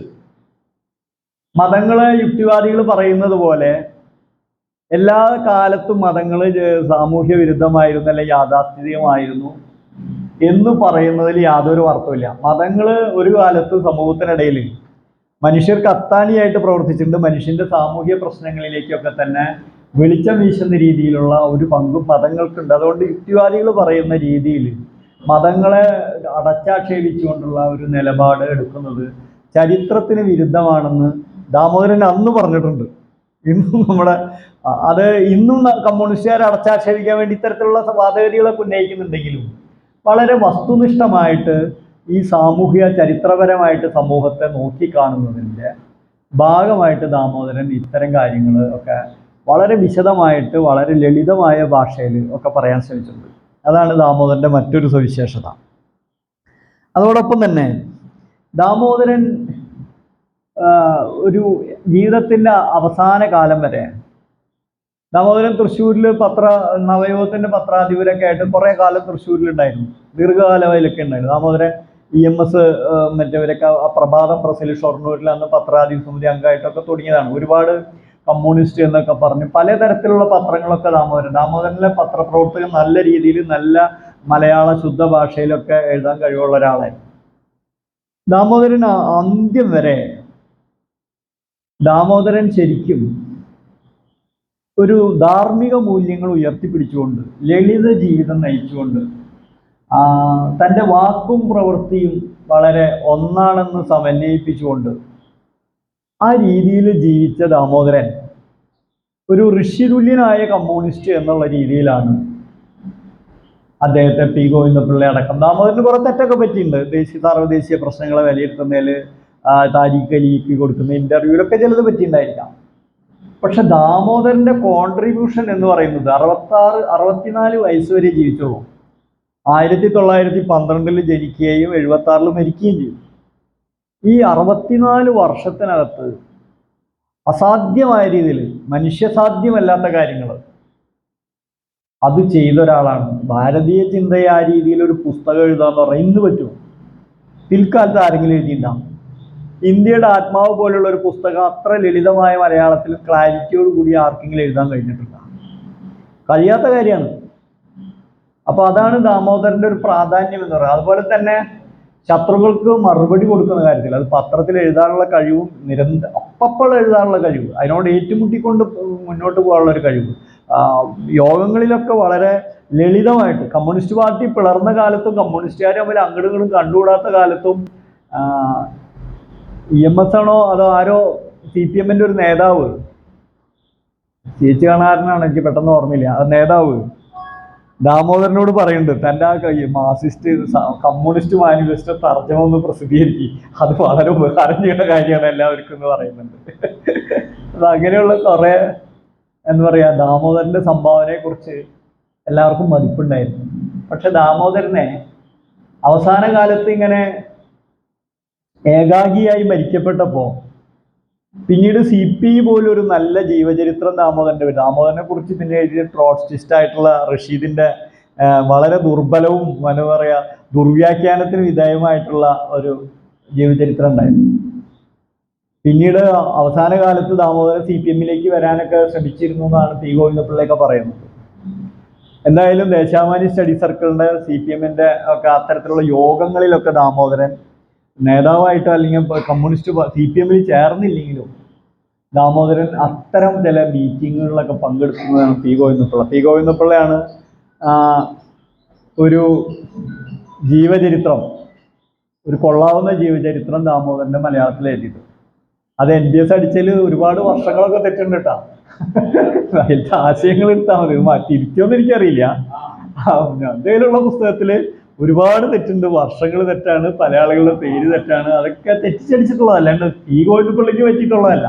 മതങ്ങളെ യുക്തിവാദികൾ പറയുന്നത് പോലെ എല്ലാ കാലത്തും മതങ്ങൾ സാമൂഹ്യ വിരുദ്ധമായിരുന്നു, അല്ലെ യാഥാസ്ഥിതികമായിരുന്നു എന്ന് പറയുന്നതിൽ യാതൊരു അർത്ഥമില്ല. മതങ്ങൾ ഒരു കാലത്ത് സമൂഹത്തിനിടയിൽ മനുഷ്യർക്ക് അത്താണിയായിട്ട് പ്രവർത്തിച്ചിട്ടുണ്ട്. മനുഷ്യന്റെ സാമൂഹ്യ പ്രശ്നങ്ങളിലേക്കൊക്കെ തന്നെ വെളിച്ചം വീശുന്ന രീതിയിലുള്ള ഒരു പങ്കും മതങ്ങൾക്കുണ്ട്. അതുകൊണ്ട് യുക്തിവാദികൾ പറയുന്ന രീതിയിൽ മതങ്ങളെ അടച്ചാക്ഷേപിച്ചുകൊണ്ടുള്ള ഒരു നിലപാട് എടുക്കുന്നത് ചരിത്രത്തിന് വിരുദ്ധമാണെന്ന് ദാമോദരൻ അന്ന് പറഞ്ഞിട്ടുണ്ട്. ഇന്നും അത് ഇന്നും കമ്മ്യൂണിസ്റ്റുകാരെ അടച്ചാക്ഷേപിക്കാൻ വേണ്ടി ഇത്തരത്തിലുള്ള വാദഗതികളൊക്കെ ഉന്നയിക്കുന്നുണ്ടെങ്കിലും വളരെ വസ്തുനിഷ്ഠമായിട്ട് ഈ സാമൂഹിക ചരിത്രപരമായിട്ട് സമൂഹത്തെ നോക്കിക്കാണുന്നതിൻ്റെ ഭാഗമായിട്ട് ദാമോദരൻ ഇത്തരം കാര്യങ്ങൾ ഒക്കെ വളരെ വിശദമായിട്ട് വളരെ ലളിതമായ ഭാഷയിൽ ഒക്കെ പറയാൻ ശ്രമിച്ചിട്ടുണ്ട്. അതാണ് ദാമോദരൻ്റെ മറ്റൊരു സവിശേഷത. അതോടൊപ്പം തന്നെ ദാമോദരൻ ഒരു ജീവിതത്തിൻ്റെ അവസാന കാലം വരെ ദാമോദരൻ തൃശ്ശൂരിൽ നവയുഗത്തിൻ്റെ പത്രാധിപരൊക്കെ ആയിട്ട് കുറേ കാലം തൃശ്ശൂരിലുണ്ടായിരുന്നു. ദീർഘകാലമായിലൊക്കെ ഉണ്ടായിരുന്നു. ദാമോദരൻ EMS മറ്റവരൊക്കെ പ്രഭാതം പ്രസിൽ ഷൊർണൂരിൽ അന്ന് പത്രാധിപ സമിതി അംഗമായിട്ടൊക്കെ തുടങ്ങിയതാണ്. ഒരുപാട് കമ്മ്യൂണിസ്റ്റ് എന്നൊക്കെ പറഞ്ഞ് പലതരത്തിലുള്ള പത്രങ്ങളൊക്കെ ദാമോദരനിലെ പത്രപ്രവർത്തകൻ നല്ല രീതിയിൽ നല്ല മലയാള ശുദ്ധ ഭാഷയിലൊക്കെ എഴുതാൻ കഴിവുള്ള ഒരാളായിരുന്നു. ദാമോദരൻ അന്ത്യം വരെ ദാമോദരൻ ശരിക്കും ഒരു ധാർമ്മിക മൂല്യങ്ങൾ ഉയർത്തിപ്പിടിച്ചുകൊണ്ട് ലളിത ജീവിതം നയിച്ചുകൊണ്ട് തൻ്റെ വാക്കും പ്രവൃത്തിയും വളരെ ഒന്നാണെന്ന് സമന്വയിപ്പിച്ചുകൊണ്ട് ആ രീതിയിൽ ജീവിച്ച ദാമോദരൻ ഒരു ഋഷിതുല്യനായ കമ്മ്യൂണിസ്റ്റ് എന്നുള്ള രീതിയിലാണ് അദ്ദേഹത്തെ പി ഗോവിന്ദപിള്ള അടക്കം. ദാമോദരന് കുറെ തെറ്റൊക്കെ പറ്റിയിട്ടുണ്ട്. സാർവദേശീയ പ്രശ്നങ്ങളെ വിലയിരുത്തുന്നതിൽ താരിഖ് അലിക്ക് കൊടുക്കുന്ന ഇന്റർവ്യൂവിലൊക്കെ ചിലത് പറ്റിയിട്ടുണ്ടായിരിക്കാം. പക്ഷെ ദാമോദരന്റെ കോൺട്രിബ്യൂഷൻ എന്ന് പറയുന്നത് 64 വയസ്സ് വരെ ജീവിച്ചുള്ളൂ. 1912 ജനിക്കുകയും 1976 മരിക്കുകയും ചെയ്തു. ഈ 64 വർഷത്തിനകത്ത് അസാധ്യമായ രീതിയിൽ മനുഷ്യസാധ്യമല്ലാത്ത കാര്യങ്ങൾ അത് ചെയ്ത ഒരാളാണ്. ഭാരതീയ ചിന്തയെ ആ രീതിയിൽ ഒരു പുസ്തകം എഴുതാന്ന് പറഞ്ഞാൽ ഇന്ന് പറ്റും. പിൽക്കാലത്ത് ആരെങ്കിലും എഴുതിയിട്ടുണ്ടാകും. ഇന്ത്യയുടെ ആത്മാവ് പോലുള്ള ഒരു പുസ്തകം അത്ര ലളിതമായ മലയാളത്തിൽ ക്ലാരിറ്റിയോട് കൂടി ആർക്കെങ്കിലും എഴുതാൻ കഴിഞ്ഞിട്ടില്ല. കഴിയാത്ത കാര്യമാണ്. അപ്പോൾ അതാണ് ദാമോദരൻ്റെ ഒരു പ്രാധാന്യം എന്ന് പറയുന്നത്. അതുപോലെ തന്നെ ശത്രുക്കൾക്ക് മറുപടി കൊടുക്കുന്ന കാര്യത്തിൽ അത് പത്രത്തിൽ എഴുതാനുള്ള കഴിവും അപ്പോൾ എഴുതാനുള്ള കഴിവ്, അതിനോട് ഏറ്റുമുട്ടിക്കൊണ്ട് മുന്നോട്ട് പോകാനുള്ള ഒരു കഴിവ്, യോഗങ്ങളിലൊക്കെ വളരെ ലളിതമായിട്ട് കമ്മ്യൂണിസ്റ്റ് പാർട്ടി പിളർന്ന കാലത്തും കമ്മ്യൂണിസ്റ്റുകാർ തമ്മിൽ അങ്ങോട്ടും ഇങ്ങോട്ടും കണ്ടുകൂടാത്ത കാലത്തും EMS ആണോ അതോ ആരോ CPM-ൻ്റെ ഒരു നേതാവ്, ചേച്ചി കാണാരനാണ്, എനിക്ക് പെട്ടെന്ന് ഓർമ്മയില്ല, ആ നേതാവ് ദാമോദരനോട് പറയുന്നുണ്ട് തൻ്റെ ആ മാർക്സിസ്റ്റ് കമ്മ്യൂണിസ്റ്റ് മാനിഫെസ്റ്റോ തർജ്ജമ ഒന്ന് പ്രസിദ്ധീകരിക്കും, അത് വളരെ ഉപകാരം ചെയ്യുന്ന കാര്യമാണ് എല്ലാവർക്കും എന്ന് പറയുന്നുണ്ട്. അത് അങ്ങനെയുള്ള കുറേ എന്താ പറയുക ദാമോദരൻ്റെ സംഭാവനയെക്കുറിച്ച് എല്ലാവർക്കും മതിപ്പുണ്ടായിരുന്നു. പക്ഷെ ദാമോദരനെ അവസാന കാലത്ത് ഇങ്ങനെ ഏകാഗിയായി മരിക്കപ്പെട്ടപ്പോൾ പിന്നീട് CPI പോലും ഒരു നല്ല ജീവചരിത്രം ദാമോദരനെ കുറിച്ച് പിന്നെ എഴുതിയ ട്രോട്സ്കിസ്റ്റ് ആയിട്ടുള്ള റഷീദിന്റെ വളരെ ദുർബലവും എന്താ പറയുക ദുർവ്യാഖ്യാനത്തിന് വിധേയമായിട്ടുള്ള ഒരു ജീവചരിത്രം ഉണ്ടായിരുന്നു. പിന്നീട് അവസാന കാലത്ത് ദാമോദരൻ CPM-ലേക്ക് വരാനൊക്കെ ശ്രമിച്ചിരുന്നു എന്നാണ് പി ഗോവിന്ദപിള്ളയൊക്കെ പറയുന്നത്. എന്തായാലും ദേശാഭിമാനി സ്റ്റഡി സർക്കിളിന്റെ CPM-ന്റെ ഒക്കെ അത്തരത്തിലുള്ള യോഗങ്ങളിലൊക്കെ ദാമോദരൻ നേതാവായിട്ടോ അല്ലെങ്കിൽ കമ്മ്യൂണിസ്റ്റ് CPM-ൽ ചേർന്നില്ലെങ്കിലും ദാമോദരൻ അത്തരം ചില മീറ്റിങ്ങുകളിലൊക്കെ പങ്കെടുക്കുന്നതാണ് പി ഗോവിന്ദപിള്ളയാണ് ഒരു ജീവചരിത്രം, ഒരു കൊള്ളാവുന്ന ജീവചരിത്രം ദാമോദരൻ്റെ മലയാളത്തിൽ എഴുതിയത്. അത് NBS അടിച്ചതിൽ ഒരുപാട് വർഷങ്ങളൊക്കെ തെറ്റുണ്ട് കേട്ടോ. അതിലത്തെ ആശയങ്ങൾ എടുത്താൽ മതി, തിരിച്ചൊന്നും എനിക്കറിയില്ല. എന്തെങ്കിലുമുള്ള പുസ്തകത്തിൽ ഒരുപാട് തെറ്റുണ്ട്, വർഷങ്ങൾ തെറ്റാണ്, പല ആളുകളുടെ പേര് തെറ്റാണ്, അതൊക്കെ തെറ്റിച്ചടിച്ചിട്ടുള്ളതല്ല, അല്ലാണ്ട് പി ഗോവിന്ദപിള്ളയ്ക്ക് പറ്റിയിട്ടുള്ളതല്ല.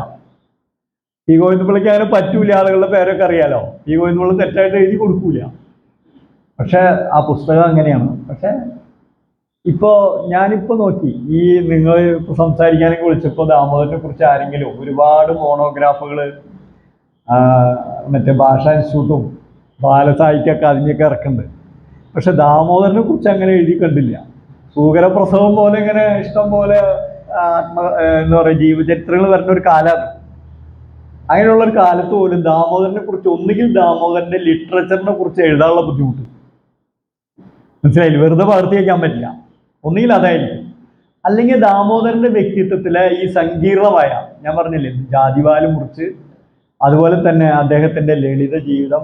പി ഗോവിന്ദപിള്ളയ്ക്ക് അങ്ങനെ പറ്റൂല, ആളുകളുടെ പേരൊക്കെ അറിയാലോ, പി ഗോവിന്ദപിള്ള തെറ്റായിട്ട് എഴുതി കൊടുക്കൂല. പക്ഷെ ആ പുസ്തകം അങ്ങനെയാണ്. പക്ഷെ ഞാനിപ്പോൾ നോക്കി ഈ നിങ്ങൾ സംസാരിക്കാനൊക്കെ വിളിച്ചപ്പോൾ ദാമോദരനെ കുറിച്ച് ആരെങ്കിലും ഒരുപാട് മോണോഗ്രാഫുകൾ മറ്റേ ഭാഷാ ഇൻസ്റ്റിറ്റ്യൂട്ടും ബാലസാഹിത്യ അക്കാദമിയൊക്കെ ഇറക്കുന്നുണ്ട്. പക്ഷെ ദാമോദരനെ കുറിച്ച് അങ്ങനെ എഴുതി കണ്ടില്ല. സൂകരപ്രസവം പോലെ ഇങ്ങനെ ഇഷ്ടം പോലെ എന്താ പറയുക ജീവചരിത്രങ്ങൾ വരുന്ന ഒരു കാലമാണ്. അങ്ങനെയുള്ള ഒരു കാലത്ത് പോലും ദാമോദരനെ കുറിച്ച് ഒന്നുകിൽ ദാമോദരന്റെ ലിറ്ററേച്ചറിനെ കുറിച്ച് എഴുതാനുള്ള ബുദ്ധിമുട്ട് മനസ്സിലായില്ല, വെറുതെ പകർത്തി വയ്ക്കാൻ പറ്റില്ല, ഒന്നുകിൽ അതായിരിക്കും. അല്ലെങ്കിൽ ദാമോദരന്റെ വ്യക്തിത്വത്തിലെ ഈ സങ്കീർണമായ, ഞാൻ പറഞ്ഞില്ലേ, ജാതിവാല് മുറിച്ച്, അതുപോലെ തന്നെ അദ്ദേഹത്തിന്റെ ലളിത ജീവിതം,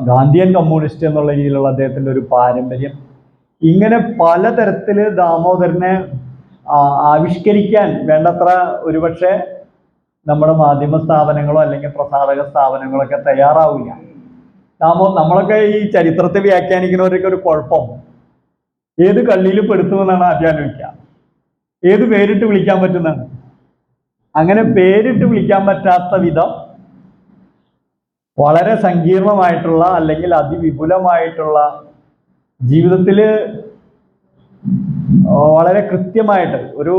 ഗാന്ധിയൻ കമ്മ്യൂണിസ്റ്റ് എന്നുള്ള രീതിയിലുള്ള അദ്ദേഹത്തിന്റെ ഒരു പാരമ്പര്യം, ഇങ്ങനെ പലതരത്തില് ദാമോദരനെ ആവിഷ്കരിക്കാൻ വേണ്ടത്ര ഒരുപക്ഷെ നമ്മുടെ മാധ്യമ സ്ഥാപനങ്ങളോ അല്ലെങ്കിൽ പ്രസാധക സ്ഥാപനങ്ങളോ ഒക്കെ തയ്യാറാവില്ല. നമ്മളൊക്കെ ഈ ചരിത്രത്തെ വ്യാഖ്യാനിക്കുന്നവരൊക്കെ ഒരു കുഴപ്പം, ഏത് കള്ളിയിൽ പെടുത്തുമെന്നാണ് ആദ്യം ആലോചിക്കുക. ഏത് പേരിട്ട് വിളിക്കാൻ പറ്റുന്നതാണ്. അങ്ങനെ പേരിട്ട് വിളിക്കാൻ പറ്റാത്ത വിധം വളരെ സങ്കീർണമായിട്ടുള്ള അല്ലെങ്കിൽ അതിവിപുലമായിട്ടുള്ള ജീവിതത്തിൽ വളരെ കൃത്യമായിട്ട് ഒരു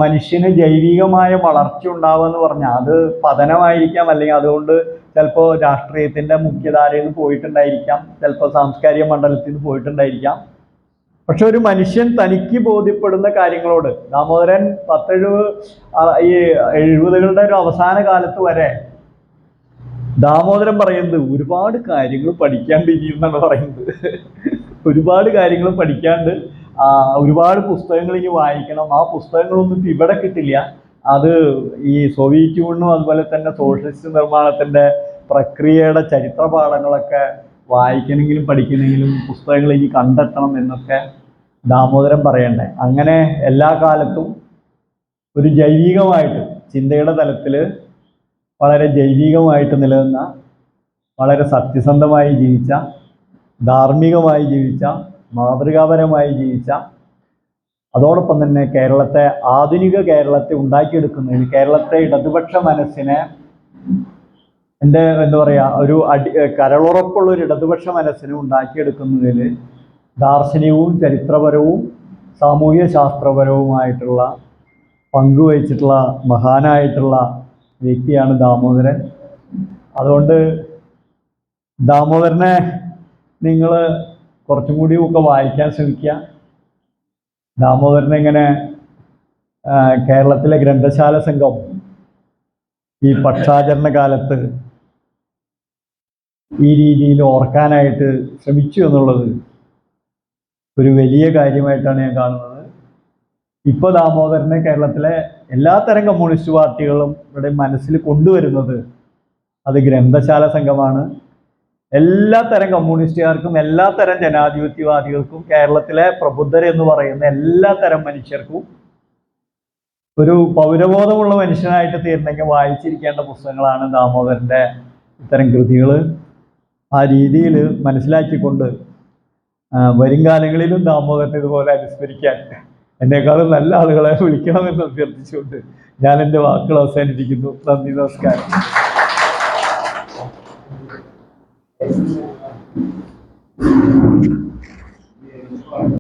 മനുഷ്യന് ജൈവികമായ വളർച്ച ഉണ്ടാവുക എന്ന് പറഞ്ഞാൽ അത് പതനമായിരിക്കാം, അല്ലെങ്കിൽ അതുകൊണ്ട് ചിലപ്പോൾ രാഷ്ട്രീയത്തിൻ്റെ മുഖ്യധാരയിൽ നിന്ന് പോയിട്ടുണ്ടായിരിക്കാം, ചിലപ്പോൾ സാംസ്കാരിക മണ്ഡലത്തിൽ നിന്ന് പോയിട്ടുണ്ടായിരിക്കാം. പക്ഷെ ഒരു മനുഷ്യൻ തനിക്ക് ബോധ്യപ്പെടുന്ന കാര്യങ്ങളോട് ദാമോദരൻ 70-കളുടെ ഒരു അവസാന കാലത്ത് വരെ ദാമോദരൻ പറയുന്നത് ഒരുപാട് കാര്യങ്ങൾ പഠിക്കാണ്ട് ഇനിയെന്നാണ് പറയുന്നത്. ഒരുപാട് കാര്യങ്ങൾ പഠിക്കാണ്ട്, ഒരുപാട് പുസ്തകങ്ങൾ ഇനി വായിക്കണം. ആ പുസ്തകങ്ങളൊന്നും ഇപ്പം ഇവിടെ കിട്ടില്ല. അത് ഈ സോവിയറ്റ് യൂണിയനും അതുപോലെ തന്നെ സോഷ്യലിസ്റ്റ് നിർമ്മാണത്തിൻ്റെ പ്രക്രിയയുടെ ചരിത്ര പാഠങ്ങളൊക്കെ വായിക്കണമെങ്കിലും പഠിക്കണമെങ്കിലും പുസ്തകങ്ങൾ ഇനി കണ്ടെത്തണം എന്നൊക്കെ ദാമോദരൻ പറയണ്ടേ. അങ്ങനെ എല്ലാ കാലത്തും ഒരു ജൈവികമായിട്ട് ചിന്തയുടെ തലത്തിൽ വളരെ ജൈവികമായിട്ട് നിലനിന്ന, വളരെ സത്യസന്ധമായി ജീവിച്ച, ധാർമ്മികമായി ജീവിച്ച, മാതൃകാപരമായി ജീവിച്ച, അതോടൊപ്പം തന്നെ കേരളത്തെ, ആധുനിക കേരളത്തെ ഉണ്ടാക്കിയെടുക്കുന്നതിന്, കേരളത്തെ ഇടതുപക്ഷ മനസ്സിനെ എന്താ പറയുക, ഒരു കരളുറപ്പുള്ള ഒരു ഇടതുപക്ഷ മനസ്സിനെ ഉണ്ടാക്കിയെടുക്കുന്നതിൽ ദാർശനികവും ചരിത്രപരവും സാമൂഹ്യ ശാസ്ത്രപരവുമായിട്ടുള്ള പങ്കുവഹിച്ചിട്ടുള്ള മഹാനായിട്ടുള്ള വ്യക്തിയാണ് ദാമോദരൻ. അതുകൊണ്ട് ദാമോദരനെ നിങ്ങൾ കുറച്ചും കൂടി ഒക്കെ വായിക്കാൻ ശ്രമിക്കുക. ദാമോദരനെ ഇങ്ങനെ കേരളത്തിലെ ഗ്രന്ഥശാല സംഘം ഈ പക്ഷാചരണ കാലത്ത് ഈ രീതിയിൽ ഓർക്കാനായിട്ട് ശ്രമിച്ചു എന്നുള്ളത് ഒരു വലിയ കാര്യമായിട്ടാണ് ഞാൻ കാണുന്നത്. ഇപ്പോൾ ദാമോദരനെ കേരളത്തിലെ എല്ലാത്തരം കമ്മ്യൂണിസ്റ്റ് പാർട്ടികളും ഇവിടെ മനസ്സിൽ കൊണ്ടുവരുന്നത് അത് ഗ്രന്ഥശാല സംഘമാണ്. എല്ലാത്തരം കമ്മ്യൂണിസ്റ്റുകാർക്കും എല്ലാത്തരം ജനാധിപത്യവാദികൾക്കും കേരളത്തിലെ പ്രബുദ്ധരെന്ന് പറയുന്ന എല്ലാത്തരം മനുഷ്യർക്കും ഒരു പൗരബോധമുള്ള മനുഷ്യനായിട്ട് തീരണമെങ്കിൽ വായിച്ചിരിക്കേണ്ട പുസ്തകങ്ങളാണ് ദാമോദരൻ്റെ ഇത്തരം കൃതികൾ. ആ രീതിയിൽ മനസ്സിലാക്കിക്കൊണ്ട് വരും കാലങ്ങളിലും ദാമോദരനെ ഇതുപോലെ അനുസ്മരിക്കാൻ എന്നെക്കാളും നല്ല ആളുകളെ വിളിക്കണമെന്ന് അഭ്യർത്ഥിച്ചുകൊണ്ട് ഞാൻ എൻ്റെ വാക്കുകൾ അവസാനിപ്പിക്കുന്നു. നന്ദി, നമസ്കാരം.